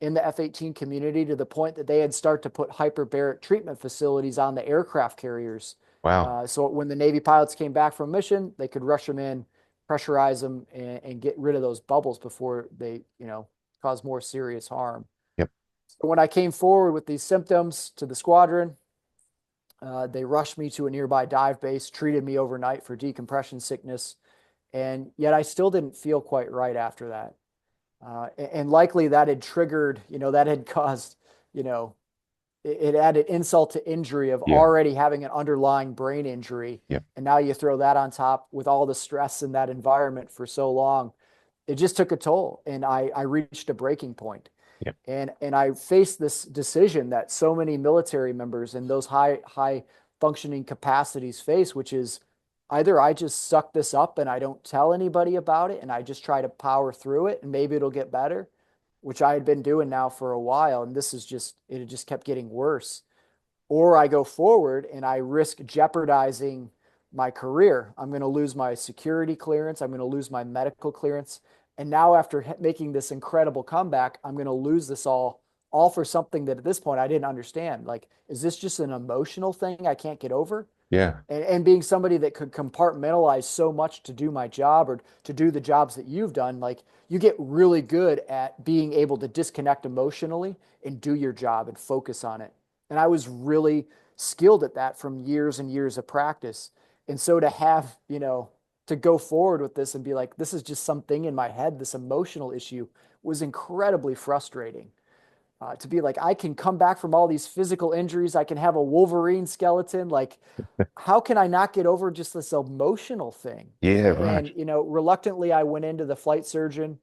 B: in the F-18 community to the point that they had started to put hyperbaric treatment facilities on the aircraft carriers.
A: Wow.
B: So when the Navy pilots came back from mission, they could rush them in, pressurize them, and get rid of those bubbles before they, cause more serious harm.
A: Yep.
B: So when I came forward with these symptoms to the squadron, they rushed me to a nearby dive base, treated me overnight for decompression sickness, and yet I still didn't feel quite right after that. And likely that had triggered, that had caused, you know, it added insult to injury of
A: Yeah.
B: already having an underlying brain injury.
A: Yep.
B: And now you throw that on top with all the stress in that environment for so long. It just took a toll. And I reached a breaking point.
A: Yep.
B: And I faced this decision that so many military members in those high functioning capacities face, which is either I just suck this up and I don't tell anybody about it and I just try to power through it and maybe it'll get better, which I had been doing now for a while, and it just kept getting worse. Or I go forward and I risk jeopardizing my career. I'm going to lose my security clearance. I'm going to lose my medical clearance. And now after making this incredible comeback, I'm going to lose this all for something that at this point I didn't understand. Like, is this just an emotional thing I can't get over?
A: Yeah.
B: And being somebody that could compartmentalize so much to do my job or to do the jobs that you've done, like you get really good at being able to disconnect emotionally and do your job and focus on it. And I was really skilled at that from years and years of practice. And so to have, to go forward with this and be like, this is just something in my head, this emotional issue was incredibly frustrating. To be like, I can come back from all these physical injuries. I can have a Wolverine skeleton. Like, how can I not get over just this emotional thing?
A: Yeah, right.
B: And, reluctantly, I went into the flight surgeon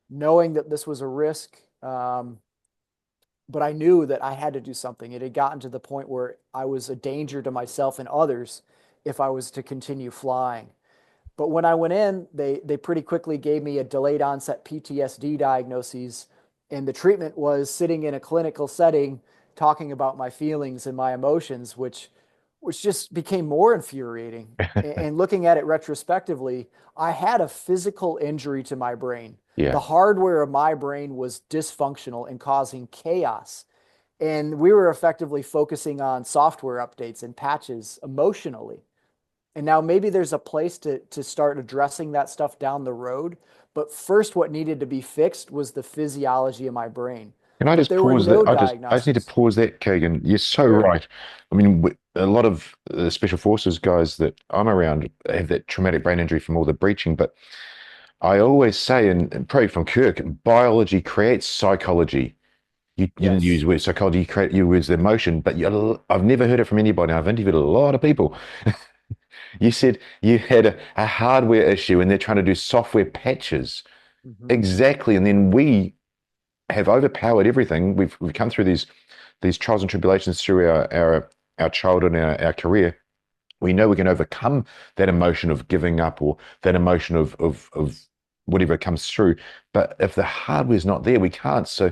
B: knowing that this was a risk. But I knew that I had to do something. It had gotten to the point where I was a danger to myself and others if I was to continue flying. But when I went in, they pretty quickly gave me a delayed onset PTSD diagnosis, and the treatment was sitting in a clinical setting talking about my feelings and my emotions, which just became more infuriating. And looking at it retrospectively, I had a physical injury to my brain. The
A: Yeah.
B: hardware of my brain was dysfunctional and causing chaos. And we were effectively focusing on software updates and patches emotionally. And now maybe there's a place to start addressing that stuff down the road. But first, what needed to be fixed was the physiology of my brain.
A: Can I
B: But
A: just
B: there were
A: pause that?
B: no
A: I just need to
B: diagnostics.
A: pause that, Kegan. You're so
B: Sure.
A: right. I mean, a lot of the special forces guys that I'm around have that traumatic brain injury from all the breaching. But I always say, and probably from Kirk, biology creates psychology. You didn't use
B: Yes.
A: the word psychology, you use the emotion, but I've never heard it from anybody. I've interviewed a lot of people. You said you had a hardware issue and they're trying to do software patches.
B: Mhm.
A: Exactly. And then we have overpowered everything. We've come through these trials and tribulations through our childhood and our career. We know we can overcome that emotion of giving up or that emotion of whatever comes through. But if the hardware's not there, we can't. So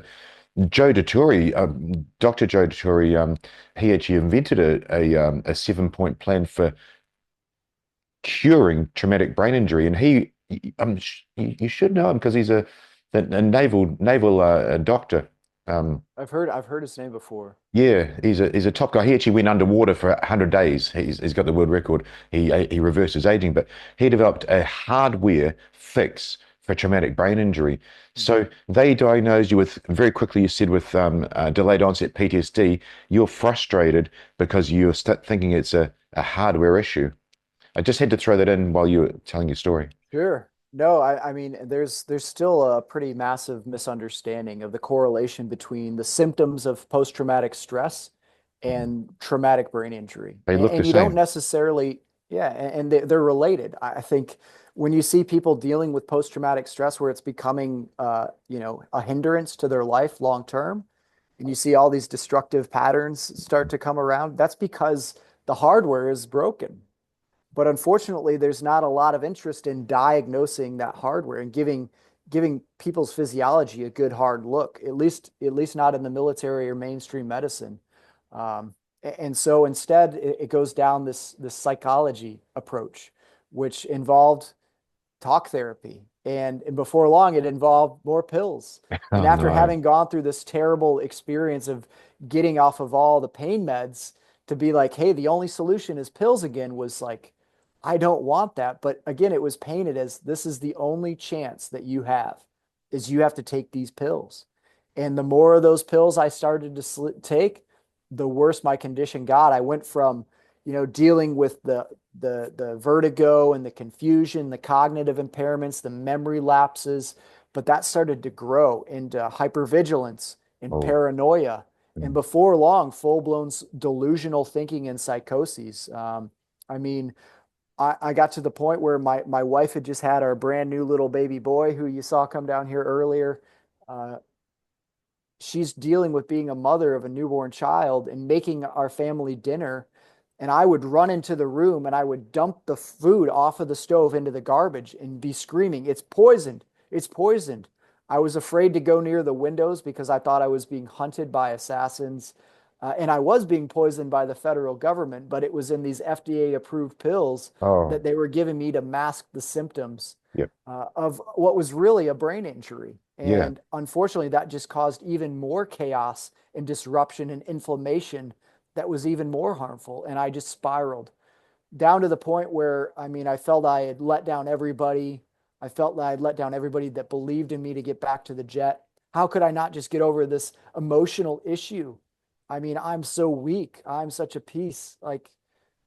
A: Joe Dottore, Dr. Joe Dottore, he actually invented a 7-point plan for curing traumatic brain injury, and you should know him because he's a naval doctor. Um,
B: I've heard his name before.
A: yeah, he's a top guy. He actually went underwater for 100 days. He's got the world record. He reversed his aging, but he developed a hardware fix for traumatic brain injury. So
B: Mhm.
A: they diagnosed you with very quickly. You said with delayed onset PTSD, you're frustrated because you're thinking it's a hardware issue. I just had to throw that in while you were telling your story.
B: Sure. No, I mean, there's still a pretty massive misunderstanding of the correlation between the symptoms of post-traumatic stress
A: Mhm.
B: and traumatic brain injury.
A: They look the
B: And you don't
A: same.
B: necessarily, yeah, and they're related. I think when you see people dealing with post-traumatic stress where it's becoming, a hindrance to their life long term, and you see all these destructive patterns start to come around, that's because the hardware is broken. But unfortunately, there's not a lot of interest in diagnosing that hardware and giving people's physiology a good hard look, at least not in the military or mainstream medicine. And so instead, it goes down this psychology approach. which involved talk therapy. And before long, it involved more pills. And
A: Oh
B: after
A: no.
B: having gone through this terrible experience of getting off of all the pain meds, to be like, hey, the only solution is pills again, was like, I don't want that. But again, it was painted as this is the only chance that you have, is you have to take these pills. And the more of those pills I started to take, the worse my condition got. I went from, dealing with the vertigo and the confusion, the cognitive impairments, the memory lapses, but that started to grow into hypervigilance and
A: Oh.
B: paranoia, and
A: Mm.
B: before long, full-blown delusional thinking and psychoses. I mean, I got to the point where my wife had just had our brand new little baby boy, who you saw come down here earlier. Uh, she's dealing with being a mother of a newborn child and making our family dinner. And I would run into the room and I would dump the food off of the stove into the garbage and be screaming, "It's poisoned! It's poisoned!" I was afraid to go near the windows because I thought I was being hunted by assassins. And I was being poisoned by the federal government, but it was in these FDA approved pills
A: Oh.
B: that they were giving me to mask the symptoms
A: Yep.
B: of what was really a brain injury.
A: Yeah.
B: And unfortunately, that just caused even more chaos and disruption and inflammation that was even more harmful. And I just spiraled down to the point where, I mean, I felt I had let down everybody. I felt that I had let down everybody that believed in me to get back to the jet. How could I not just get over this emotional issue? I mean, I'm so weak. I'm such a piece. Like,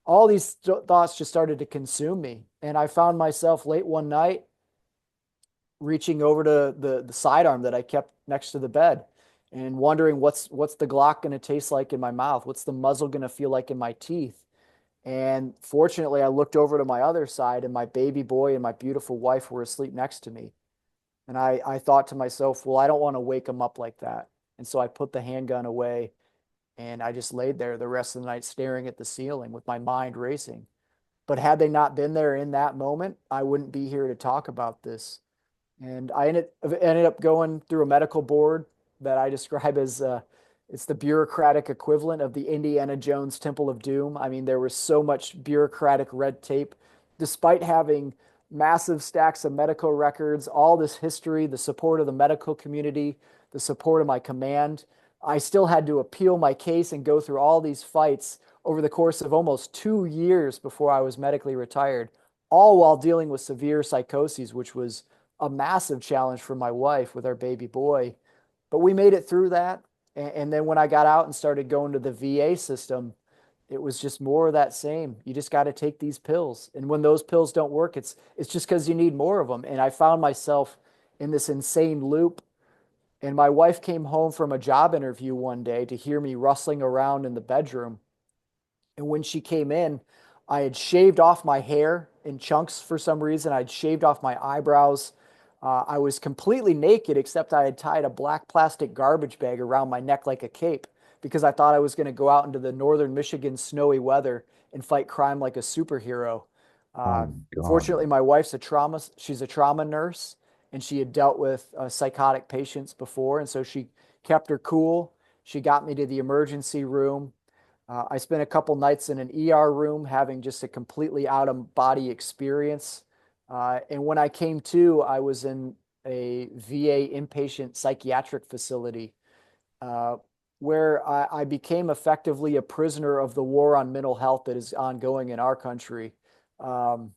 B: all these thoughts just started to consume me. And I found myself late one night reaching over to the sidearm that I kept next to the bed and wondering what's the Glock going to taste like in my mouth? What's the muzzle going to feel like in my teeth? And fortunately, I looked over to my other side and my baby boy and my beautiful wife were asleep next to me. And I thought to myself, well, I don't want to wake them up like that. And so I put the handgun away and I just laid there the rest of the night staring at the ceiling with my mind racing. But had they not been there in that moment, I wouldn't be here to talk about this. And I ended up going through a medical board that I describe as it's the bureaucratic equivalent of the Indiana Jones Temple of Doom. I mean, there was so much bureaucratic red tape, despite having massive stacks of medical records, all this history, the support of the medical community, the support of my command. I still had to appeal my case and go through all these fights over the course of almost 2 years before I was medically retired, all while dealing with severe psychoses, which was a massive challenge for my wife with our baby boy. But we made it through that. And then when I got out and started going to the VA system, it was just more of that same. You just got to take these pills. And when those pills don't work, it's just because you need more of them. And I found myself in this insane loop. And my wife came home from a job interview one day to hear me rustling around in the bedroom. And when she came in, I had shaved off my hair in chunks for some reason. I'd shaved off my eyebrows. I was completely naked, except I had tied a black plastic garbage bag around my neck like a cape because I thought I was going to go out into the northern Michigan snowy weather and fight crime like a superhero.
A: Oh
B: Uh,
A: my God.
B: Fortunately, my wife's she's a trauma nurse, and she had dealt with psychotic patients before. And so she kept her cool. She got me to the emergency room. I spent a couple nights in an ER room having just a completely out of body experience. And when I came to, I was in a VA inpatient psychiatric facility uh, where I became effectively a prisoner of the war on mental health that is ongoing in our country. Um,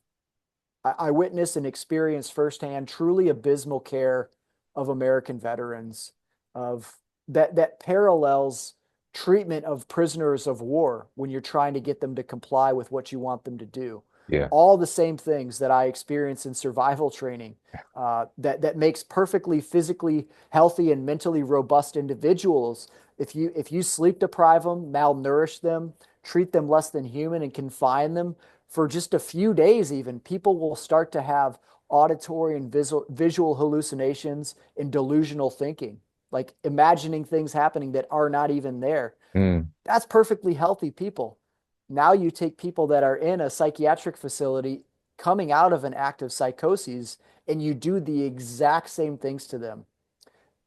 B: I witnessed and experienced firsthand truly abysmal care of American veterans, of that parallels treatment of prisoners of war when you're trying to get them to comply with what you want them to do.
A: Yeah.
B: All the same things that I experienced in survival training, that makes perfectly physically healthy and mentally robust individuals. If you sleep deprive them, malnourish them, treat them less than human, and confine them for just a few days, even people will start to have auditory and visual hallucinations and delusional thinking, like imagining things happening that are not even there.
A: Mm.
B: That's perfectly healthy people. Now you take people that are in a psychiatric facility coming out of an active psychosis and you do the exact same things to them.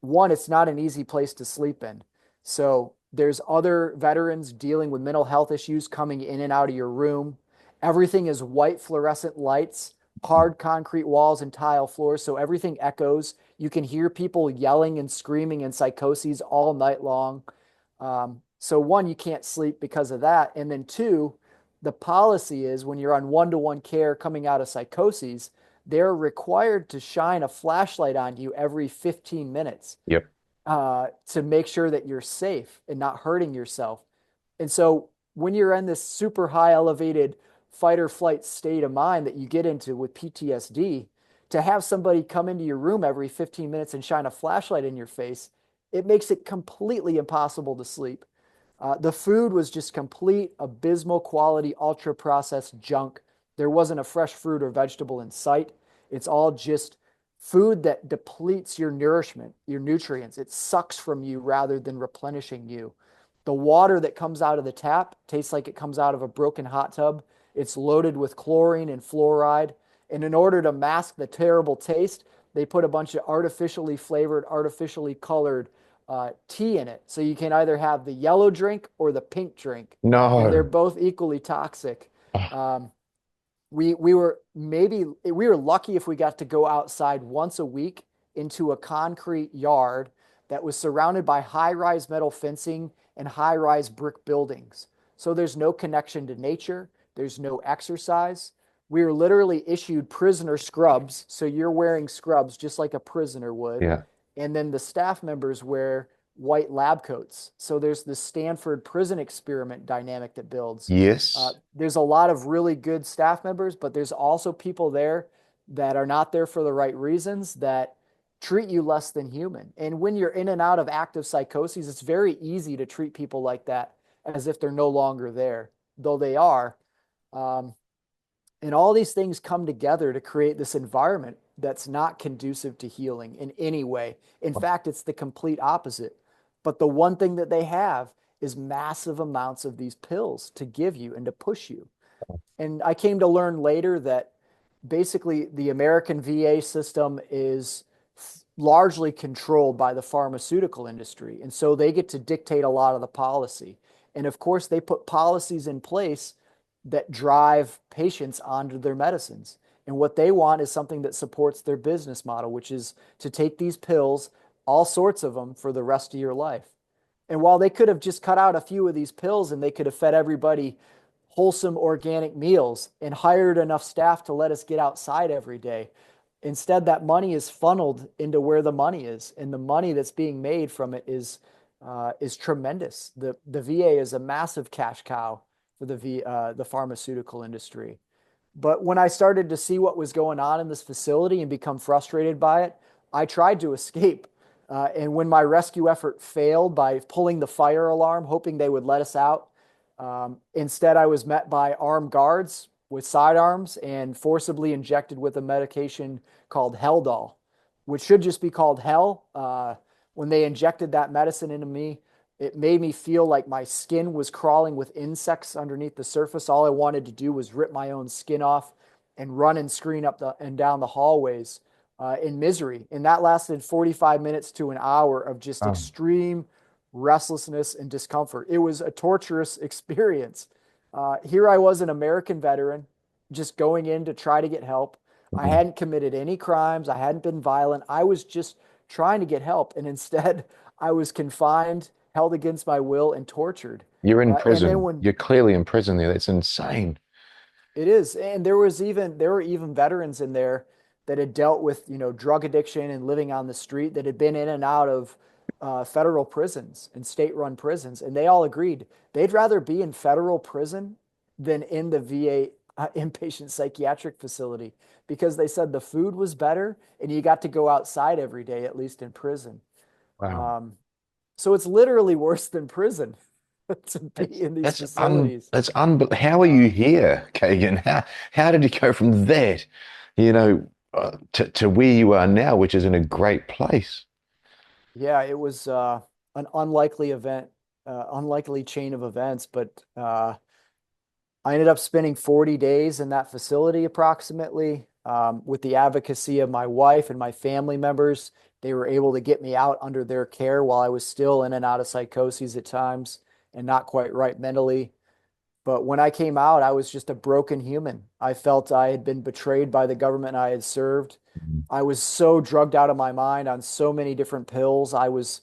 B: One, it's not an easy place to sleep in. So there's other veterans dealing with mental health issues coming in and out of your room. Everything is white fluorescent lights, hard concrete walls and tile floors. So everything echoes. You can hear people yelling and screaming in psychoses all night long. So one, you can't sleep because of that. And then two, the policy is when you're on one-to-one care coming out of psychoses, they're required to shine a flashlight on you every 15 minutes
A: Yep.
B: to make sure that you're safe and not hurting yourself. And so when you're in this super high elevated fight or flight state of mind that you get into with PTSD, to have somebody come into your room every 15 minutes and shine a flashlight in your face, it makes it completely impossible to sleep. The food was just complete, abysmal quality, ultra processed junk. There wasn't a fresh fruit or vegetable in sight. It's all just food that depletes your nourishment, your nutrients. It sucks from you rather than replenishing you. The water that comes out of the tap tastes like it comes out of a broken hot tub. It's loaded with chlorine and fluoride. And in order to mask the terrible taste, they put a bunch of artificially flavored, artificially colored tea in it. So you can either have the yellow drink or the pink drink, and they're
A: No.
B: both equally toxic.
A: Oh,
B: Um, we were lucky if we got to go outside once a week into a concrete yard that was surrounded by high-rise metal fencing and high-rise brick buildings. So there's no connection to nature, there's no exercise. We were literally issued prisoner scrubs, so you're wearing scrubs just like a prisoner would.
A: yeah.
B: And then the staff members wear white lab coats. So there's this Stanford prison experiment dynamic that builds.
A: Yes.
B: There's a lot of really good staff members, but there's also people there that are not there for the right reasons that treat you less than human. And when you're in and out of active psychoses, it's very easy to treat people like that as if they're no longer there, though they are. Um, and all these things come together to create this environment that's not conducive to healing in any way. In fact, it's the complete opposite. But the one thing that they have is massive amounts of these pills to give you and to push you. And I came to learn later that basically the American VA system is largely controlled by the pharmaceutical industry. And so they get to dictate a lot of the policy. And of course, they put policies in place that drive patients onto their medicines. And what they want is something that supports their business model, which is to take these pills, all sorts of them, for the rest of your life. And while they could have just cut out a few of these pills and they could have fed everybody wholesome organic meals and hired enough staff to let us get outside every day, instead that money is funneled into where the money is, and the money that's being made from it is tremendous. The VA is a massive cash cow for the pharmaceutical industry. But when I started to see what was going on in this facility and become frustrated by it, I tried to escape. And when my rescue effort failed by pulling the fire alarm, hoping they would let us out, instead I was met by armed guards with sidearms and forcibly injected with a medication called Heldol, which should just be called Hell. When they injected that medicine into me, it made me feel like my skin was crawling with insects underneath the surface. All I wanted to do was rip my own skin off and run and scream up and down the hallways in misery. And that lasted 45 minutes to an hour of just
A: Oh.
B: extreme restlessness and discomfort. It was a torturous experience. Here I was, an American veteran, just going in to try to get help. I
A: Mhm.
B: hadn't committed any crimes. I hadn't been violent. I was just trying to get help. And instead, I was confined, held against my will, and tortured.
A: You're in
B: And then
A: prison.
B: when
A: You're clearly in prison there. That's insane.
B: it is, and there were even veterans in there that had dealt with, drug addiction and living on the street that had been in and out of federal prisons and state-run prisons, and they all agreed they'd rather be in federal prison than in the VA inpatient psychiatric facility because they said the food was better and you got to go outside every day, at least in prison.
A: Wow.
B: Um, so it's literally worse than prison to be
A: That's
B: in these
A: that's un
B: facilities.
A: that's un how are you
B: Um,
A: here, Kegan? How did you go from that, you know, to where you are now, which is in a great place?
B: Yeah, it was an unlikely event, unlikely chain of events, but I ended up spending 40 days in that facility approximately with the advocacy of my wife and my family members. They were able to get me out under their care while I was still in and out of psychoses at times and not quite right mentally. But when I came out, I was just a broken human. I felt I had been betrayed by the government I had served.
A: Mhm.
B: I was so drugged out of my mind on so many different pills. I was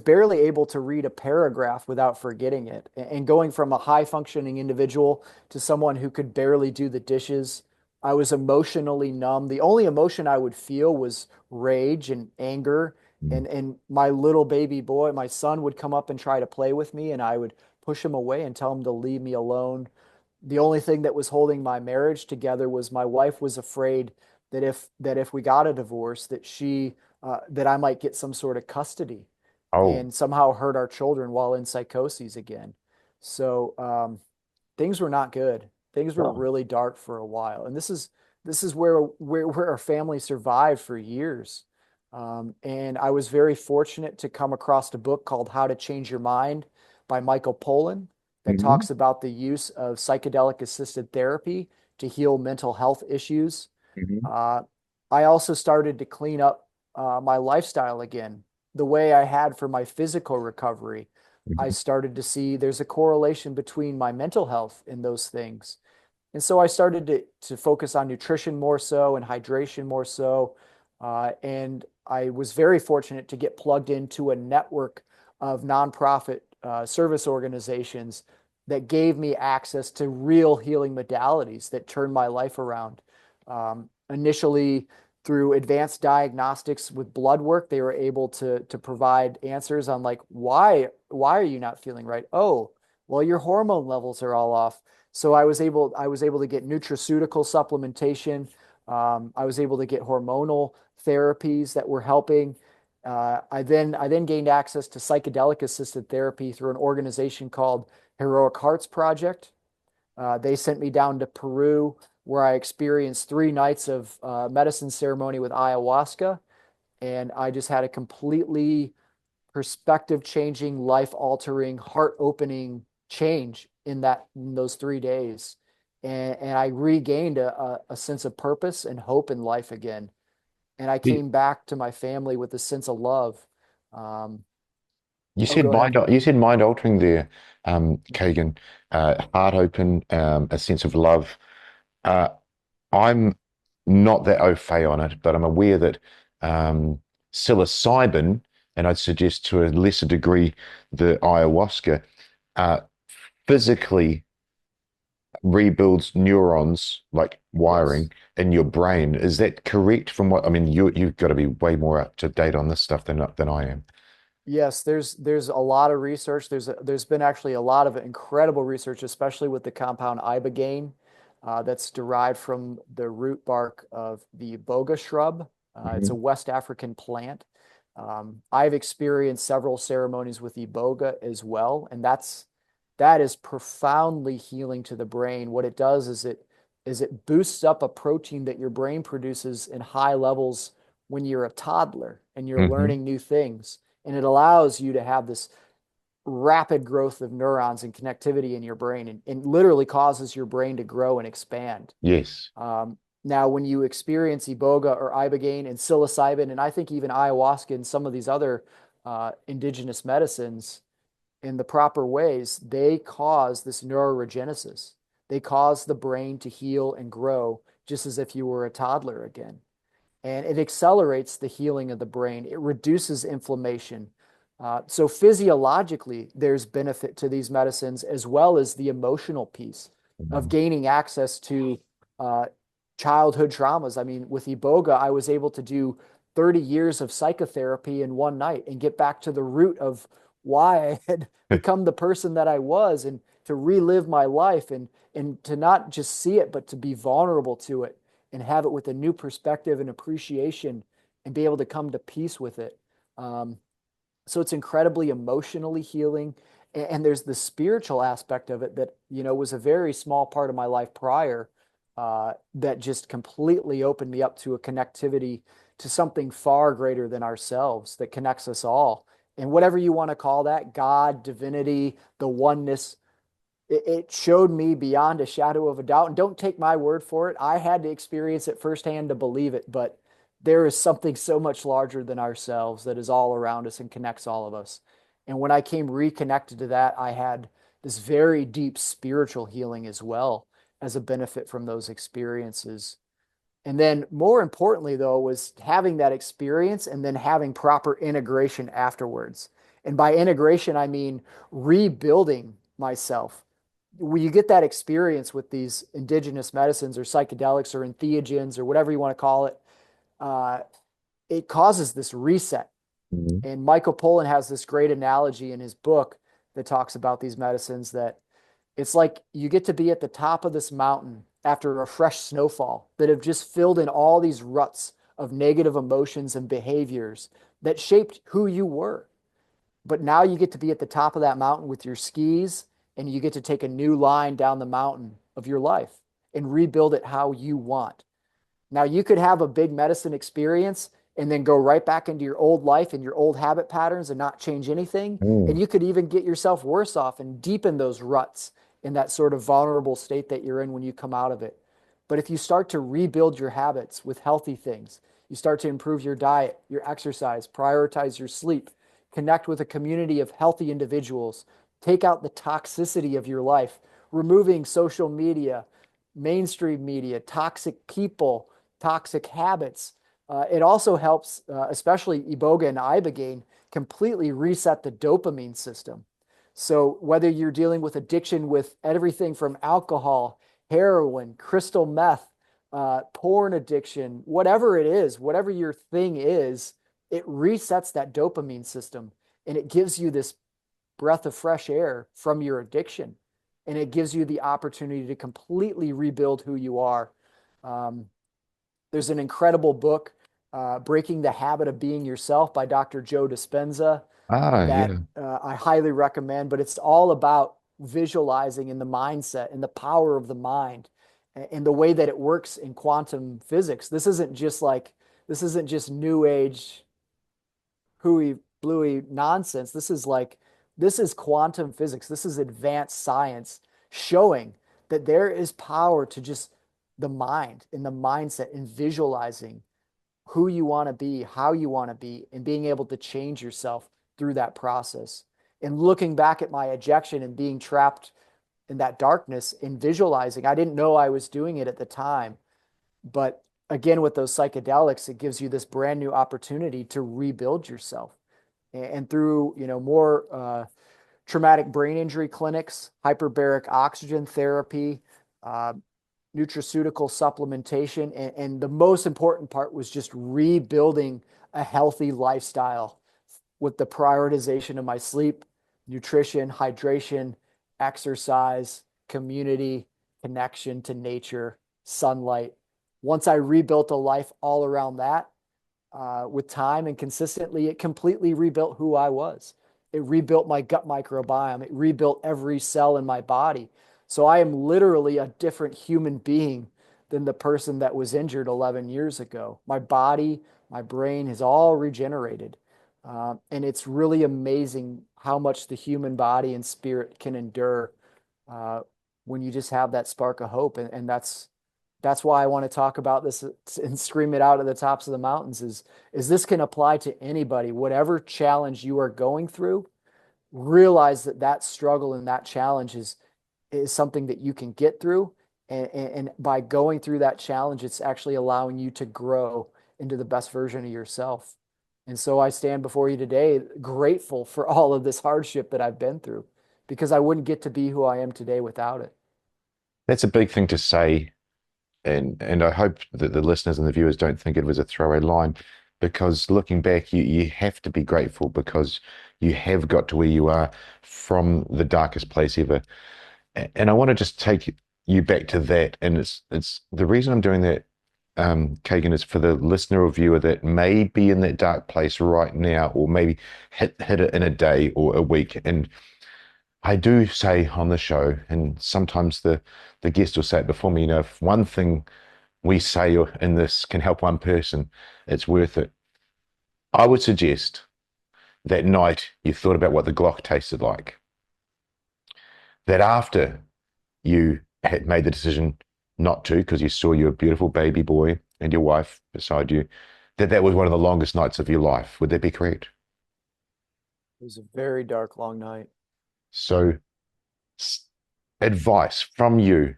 B: barely able to read a paragraph without forgetting it. And going from a high functioning individual to someone who could barely do the dishes, I was emotionally numb. The only emotion I would feel was rage and anger.
A: Mhm.
B: And my little baby boy, my son would come up and try to play with me, and I would push him away and tell him to leave me alone. The only thing that was holding my marriage together was my wife was afraid that if we got a divorce, that I might get some sort of custody
A: Oh,
B: and somehow hurt our children while in psychoses again. So things were not good. Things were
A: oh.
B: really dark for a while, and this is where our family survived for years. And I was very fortunate to come across a book called How to Change Your Mind by Michael Pollan that
A: Mhm.
B: talks about the use of psychedelic assisted therapy to heal mental health issues.
A: Mhm.
B: Uh, I also started to clean up my lifestyle again, the way I had for my physical recovery. I
A: Mhm.
B: started to see there's a correlation between my mental health and those things. And so I started to focus on nutrition more so and hydration more so. And I was very fortunate to get plugged into a network of nonprofit service organizations that gave me access to real healing modalities that turned my life around. Initially, through advanced diagnostics with blood work, they were able to provide answers on like why are you not feeling right? Oh, well, your hormone levels are all off. So I was able to get nutraceutical supplementation. I was able to get hormonal therapies that were helping. I then gained access to psychedelic assisted therapy through an organization called Heroic Hearts Project. They sent me down to Peru where I experienced 3 nights of medicine ceremony with ayahuasca, and I just had a completely perspective changing, life altering, heart opening change in those 3 days. And I regained a sense of purpose and hope in life again. And I
A: You
B: came back to my family with a sense of love. Um,
A: you
B: oh,
A: said
B: go ahead.
A: mind altering there, Kegan. Heart open, a sense of love. Uh, I'm not that au fait on it, but I'm aware that um, psilocybin, and I'd suggest to a lesser degree the ayahuasca, uh, physically rebuilds neurons like
B: Yes.
A: wiring in your brain. Is that correct? From what I mean, you've got to be way more up to date on this stuff than I am.
B: Yes, there's a lot of research. There's been actually a lot of incredible research, especially with the compound ibogaine, that's derived from the root bark of the iboga shrub. It's a
A: Mhm.
B: West African plant. I've experienced several ceremonies with iboga as well, and that is profoundly healing to the brain. What it does is it boosts up a protein that your brain produces in high levels when you're a toddler and you're
A: Mhm.
B: learning new things, and it allows you to have this rapid growth of neurons and connectivity in your brain, and literally causes your brain to grow and expand.
A: Yes.
B: Now, when you experience iboga or ibogaine and psilocybin, and I think even ayahuasca and some of these other indigenous medicines in the proper ways, they cause this neuroregenesis. They cause the brain to heal and grow just as if you were a toddler again, and it accelerates the healing of the brain. It reduces inflammation. So physiologically, there's benefit to these medicines as well as the emotional piece of
A: Mhm.
B: gaining access to uh, childhood traumas. I mean, with Iboga, I was able to do 30 years of psychotherapy in one night and get back to the root of why I had become the person that I was, and to relive my life, and to not just see it, but to be vulnerable to it and have it with a new perspective and appreciation and be able to come to peace with it. Um, so it's incredibly emotionally healing. And there's the spiritual aspect of it that, was a very small part of my life prior, that just completely opened me up to a connectivity to something far greater than ourselves that connects us all. And whatever you want to call that, God, divinity, the oneness, it showed me beyond a shadow of a doubt. And don't take my word for it. I had to experience it firsthand to believe it. But there is something so much larger than ourselves that is all around us and connects all of us. And when I came reconnected to that, I had this very deep spiritual healing as well as a benefit from those experiences. And then more importantly, though, was having that experience and then having proper integration afterwards. And by integration, I mean rebuilding myself. When you get that experience with these indigenous medicines or psychedelics or entheogens or whatever you want to call it, uh, it causes this reset.
A: Mhm.
B: And Michael Pollan has this great analogy in his book that talks about these medicines that it's like you get to be at the top of this mountain after a fresh snowfall that have just filled in all these ruts of negative emotions and behaviors that shaped who you were. But now you get to be at the top of that mountain with your skis and you get to take a new line down the mountain of your life and rebuild it how you want. Now, you could have a big medicine experience and then go right back into your old life and your old habit patterns and not change anything. And
A: Mm.
B: you could even get yourself worse off and deepen those ruts in that sort of vulnerable state that you're in when you come out of it. But if you start to rebuild your habits with healthy things, you start to improve your diet, your exercise, prioritize your sleep, connect with a community of healthy individuals, take out the toxicity of your life, removing social media, mainstream media, toxic people, toxic habits. It also helps, especially iboga and ibogaine, completely reset the dopamine system. So whether you're dealing with addiction with everything from alcohol, heroin, crystal meth, porn addiction, whatever it is, whatever your thing is, it resets that dopamine system and it gives you this breath of fresh air from your addiction. And it gives you the opportunity to completely rebuild who you are. Um, there's an incredible book, Breaking the Habit of Being Yourself by Dr. Joe Dispenza,
A: Ah,
B: that
A: yeah.
B: I highly recommend. But it's all about visualizing in the mindset and the power of the mind and the way that it works in quantum physics. This isn't just new age hooey bluey nonsense. This is quantum physics. This is advanced science showing that there is power to just the mind and the mindset and visualizing who you want to be, how you want to be, and being able to change yourself through that process. And looking back at my ejection and being trapped in that darkness and visualizing, I didn't know I was doing it at the time. But again, with those psychedelics, it gives you this brand new opportunity to rebuild yourself. And through, more traumatic brain injury clinics, hyperbaric oxygen therapy, uh, nutraceutical supplementation. And the most important part was just rebuilding a healthy lifestyle with the prioritization of my sleep, nutrition, hydration, exercise, community, connection to nature, sunlight. Once I rebuilt a life all around that, with time and consistently, it completely rebuilt who I was. It rebuilt my gut microbiome. It rebuilt every cell in my body. So I am literally a different human being than the person that was injured 11 years ago. My body, my brain has all regenerated. And it's really amazing how much the human body and spirit can endure uh, when you just have that spark of hope. And that's why I want to talk about this and scream it out at the tops of the mountains is this can apply to anybody, whatever challenge you are going through, realize that that struggle and that challenge is something that you can get through. And by going through that challenge, it's actually allowing you to grow into the best version of yourself. And so I stand before you today grateful for all of this hardship that I've been through because I wouldn't get to be who I am today without it.
A: That's a big thing to say. And I hope that the listeners and the viewers don't think it was a throwaway line, because looking back, you have to be grateful because you have got to where you are from the darkest place ever. And I want to just take you back to that. And it's the reason I'm doing that, Kegan, is for the listener or viewer that may be in that dark place right now, or maybe hit it in a day or a week. And I do say on the show, and sometimes the guest will say it before me, if one thing we say in this can help one person, it's worth it. I would suggest that night you thought about what the Glock tasted like, that after you had made the decision not to, because you saw your beautiful baby boy and your wife beside you, that was one of the longest nights of your life. Would that be correct?
B: It was a very dark, long night.
A: So advice from you,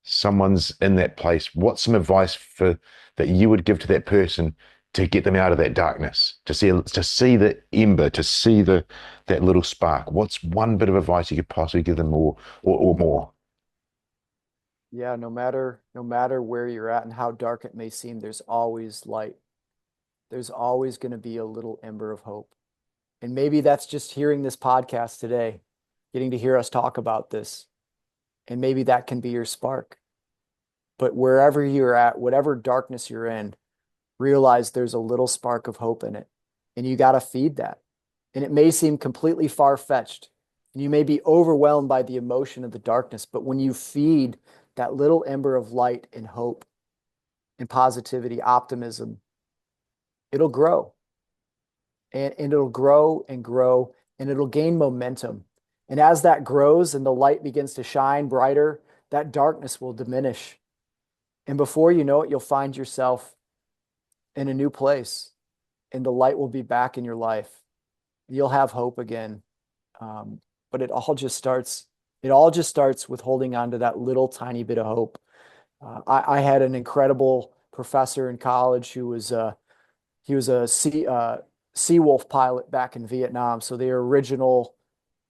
A: someone's in that place, what's some advice for that you would give to that person to get them out of that darkness, to see the ember, to see that little spark? What's one bit of advice you could possibly give them, or more?
B: Yeah, no matter where you're at and how dark it may seem, there's always light. There's always going to be a little ember of hope. And maybe that's just hearing this podcast today, getting to hear us talk about this. And maybe that can be your spark. But wherever you're at, whatever darkness you're in, realize there's a little spark of hope in it. And you got to feed that. And it may seem completely far-fetched. And you may be overwhelmed by the emotion of the darkness. But when you feed that little ember of light and hope and positivity, optimism, it'll grow. And it'll grow and grow, and it'll gain momentum. And as that grows and the light begins to shine brighter, that darkness will diminish. And before you know it, you'll find yourself in a new place, and the light will be back in your life. You'll have hope again. But it all just starts with holding on to that little tiny bit of hope. I had an incredible professor in college who was he was a Seawolf pilot back in Vietnam. So the original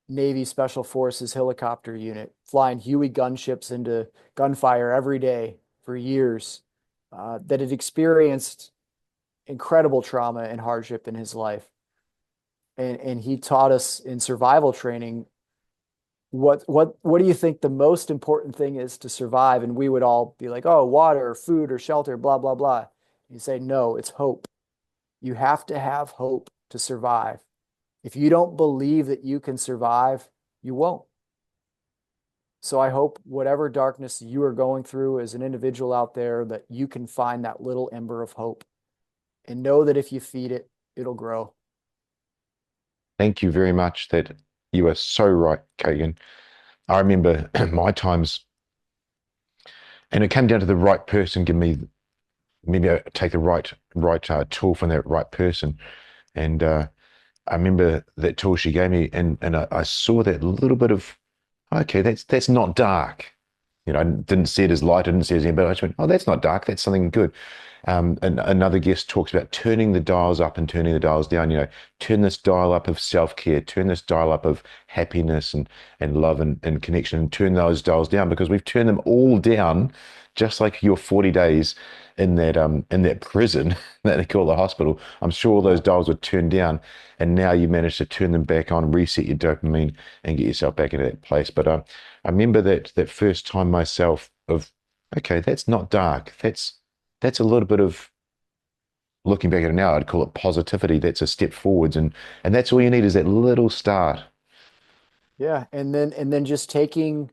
B: Navy Special Forces helicopter unit, flying Huey gunships into gunfire every day for years, that had experienced incredible trauma and hardship in his life. And he taught us in survival training, what do you think the most important thing is to survive? And we would all be like, oh, water or food or shelter, blah, blah, blah. You say, no, it's hope. You have to have hope to survive. If you don't believe that you can survive, you won't. So I hope whatever darkness you are going through as an individual out there, that you can find that little ember of hope and know that if you feed it, it'll grow.
A: Thank you very much. That you are so right, Kegan. I remember my times, and it came down to the right person. Give me maybe I take the right tool from that right person, and I remember that tool she gave me, and I saw that little bit of, okay, that's not dark. I didn't see it as light, I didn't see it as anything, but I just went, oh, that's not dark, that's something good. And another guest talks about turning the dials up and turning the dials down. Turn this dial up of self-care, turn this dial up of happiness and love and connection, and turn those dials down, because we've turned them all down, just like your 40 days in that prison that they call the hospital. I'm sure all those dials were turned down, and now you managed to turn them back on, reset your dopamine, and get yourself back into that place. But I remember that first time myself of, okay, that's not dark. That's a little bit of, looking back at it now, I'd call it positivity. That's a step forwards, and that's all you need, is that little start.
B: Yeah. And then just taking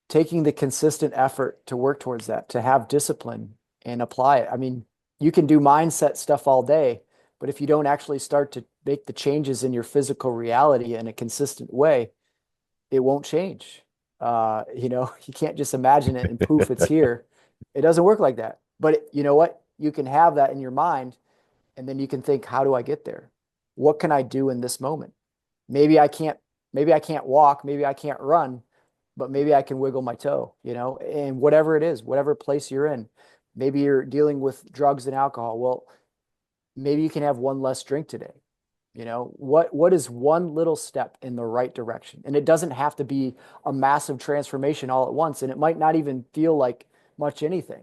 B: the consistent effort to work towards that, to have discipline and apply it. I mean, you can do mindset stuff all day, but if you don't actually start to make the changes in your physical reality in a consistent way, it won't change. You can't just imagine it and poof, it's here. It doesn't work like that. But you know what? You can have that in your mind, and then you can think, how do I get there? What can I do in this moment? Maybe I can't walk, maybe I can't run, but maybe I can wiggle my toe, and whatever it is, whatever place you're in. Maybe you're dealing with drugs and alcohol. Well, maybe you can have one less drink today. What is one little step in the right direction? And it doesn't have to be a massive transformation all at once, and it might not even feel like much anything,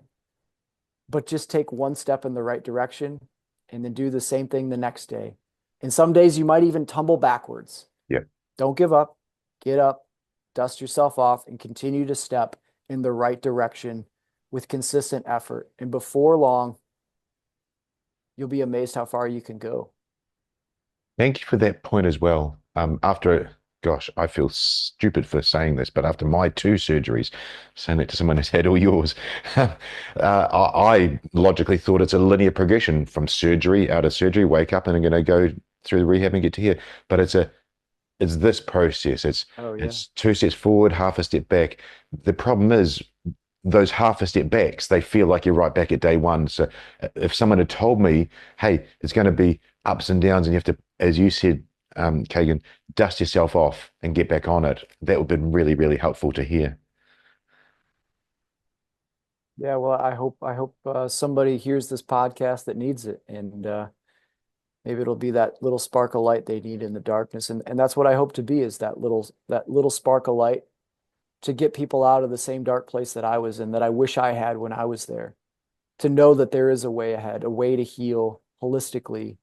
B: but just take one step in the right direction and then do the same thing the next day. And some days you might even tumble backwards.
A: Yeah.
B: Don't give up. Get up, dust yourself off, and continue to step in the right direction with consistent effort. And before long, you'll be amazed how far you can go.
A: Thank you for that point as well. Gosh, I feel stupid for saying this, but after my two surgeries, saying that to someone who's had all yours, I logically thought it's a linear progression from surgery, out of surgery, wake up, and I'm going to go through the rehab and get to here. But it's this process.
B: Oh, yeah.
A: It's two steps forward, half a step back. The problem is, those half a step backs, they feel like you're right back at day one. So if someone had told me, hey, it's going to be ups and downs, and you have to, as you said, Kegan, dust yourself off and get back on it. That would have been really, really helpful to hear.
B: Yeah, well, I hope somebody hears this podcast that needs it, and maybe it'll be that little spark of light they need in the darkness, and that's what I hope to be, is that little spark of light to get people out of the same dark place that I was in, that I wish I had when I was there. To know that there is a way ahead, a way to heal holistically,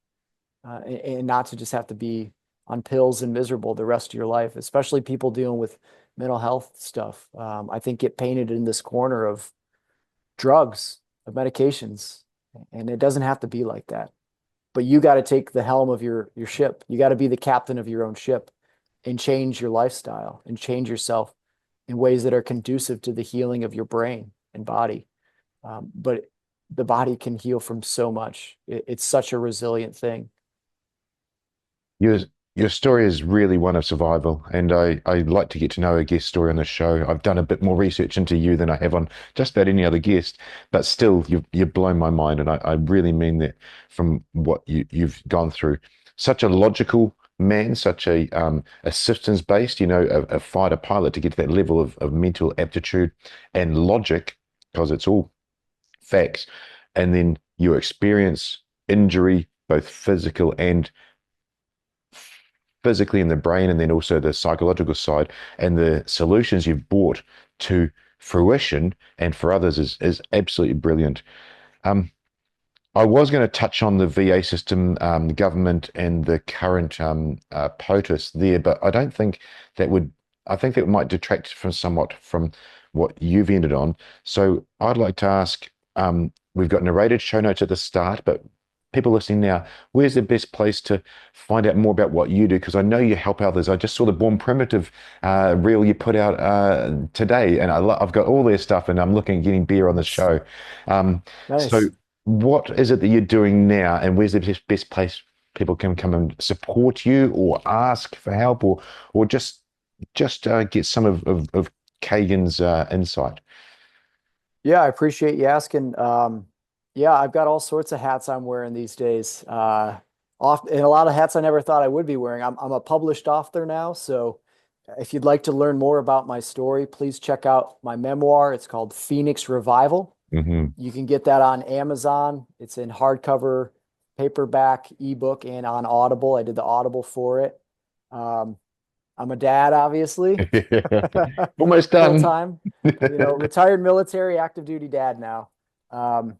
B: and not to just have to be on pills and miserable the rest of your life, especially people dealing with mental health stuff. I think get painted in this corner of drugs, of medications, and it doesn't have to be like that. But you got to take the helm of your ship. You got to be the captain of your own ship and change your lifestyle and change yourself in ways that are conducive to the healing of your brain and body. But the body can heal from so much. It's such a resilient thing.
A: Your your story is really one of survival, and I like to get to know a guest story on the show. I've done a bit more research into you than I have on just about any other guest, but still, you've blown my mind, and I really mean that from what you've gone through. Such a logical man, such a systems based, a fighter pilot to get to that level of mental aptitude and logic, because it's all facts, and then your experience injury, both physical and physically in the brain, and then also the psychological side, and the solutions you've brought to fruition and for others is absolutely brilliant. Um, I was going to touch on the VA system, the government, and the current POTUS there, but I don't think that would. I think that might detract from somewhat from what you've ended on. So I'd like to ask. We've got narrated show notes at the start, but people listening now, where's the best place to find out more about what you do? Because I know you help others. I just saw the Born Primitive reel you put out today, and I've got all their stuff, and I'm looking at getting beer on the show. So
B: Nice.
A: what is it that you're doing now, and where's the best place people can come and support you, or ask for help, or just get some of Kegan's insight?
B: Yeah, I appreciate you asking. Yeah, I've got all sorts of hats I'm wearing these days. And a lot of hats I never thought I would be wearing. I'm a published author now, so if you'd like to learn more about my story, please check out my memoir. It's called Phoenix Revival.
A: Hmm.
B: You can get that on Amazon. It's in hardcover, paperback, ebook, and on Audible. I did the Audible for it. Um, I'm a dad, obviously,
A: Almost
B: full
A: done.
B: time, retired military, active duty dad now. Um,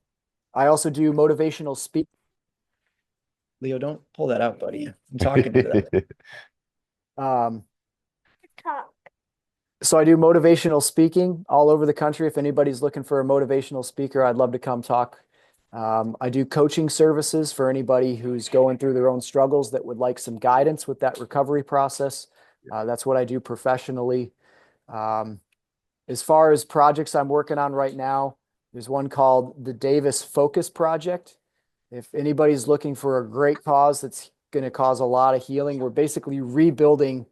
B: I also do motivational speak. Leo, don't pull that out, buddy. I'm talking to you that. So I do motivational speaking all over the country. If anybody's looking for a motivational speaker, I'd love to come talk. I do coaching services for anybody who's going through their own struggles that would like some guidance with that recovery process. That's what I do professionally. Um, as far as projects I'm working on right now, there's one called the Davis Focus Project. If anybody's looking for a great cause that's going to cause a lot of healing, we're basically rebuilding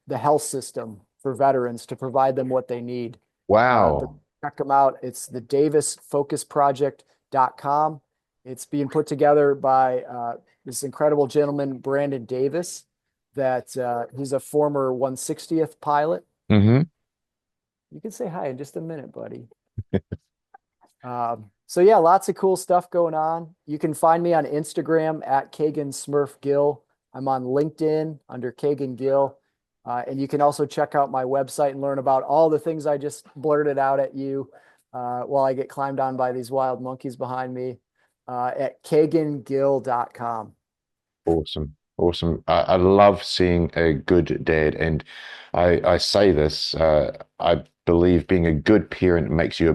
B: the health system for veterans to provide them what they need. But
A: Wow.
B: check them out. It's the davisfocusproject.com. It's being put together by this incredible gentleman, Brandon Davis, that he's a former 160th pilot.
A: Hmm.
B: You can say hi in just a minute, buddy. So yeah, lots of cool stuff going on. You can find me on Instagram at Kegan SMURF Gill. I'm on LinkedIn under Kegan Gill. And you can also check out my website and learn about all the things I just blurted out at you while I get climbed on by these wild monkeys behind me at kegangill.com.
A: Awesome. Awesome. I love seeing a good dad. And I say this, I believe being a good parent makes you a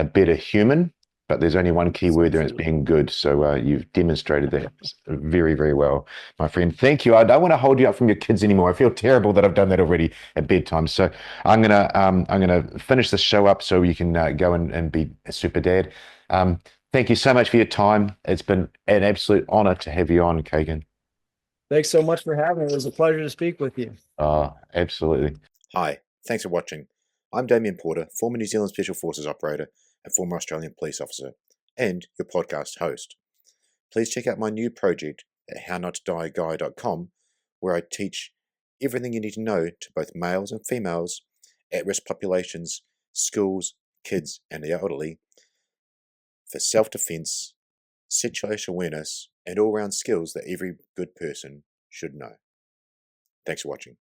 A: better human, but there's only one key
B: So
A: word there, and it's
B: true.
A: being good. So you've demonstrated that very, very well, my friend. Thank you. I don't want to hold you up from your kids anymore. I feel terrible that I've done that already at bedtime. So I'm gonna finish the show up so you can go and be a super dad. Thank you so much for your time. It's been an absolute honor to have you on, Kegan.
B: Thanks so much for having me. It was a pleasure to speak with you.
A: Absolutely.
C: Hi, thanks for watching. I'm Damien Porter, former New Zealand Special Forces operator and former Australian police officer, and your podcast host. Please check out my new project at hownottoDieAguy.com, where I teach everything you need to know to both males and females, at-risk populations, schools, kids, and the elderly for self-defense, situational awareness, and all-round skills that every good person should know. Thanks for watching.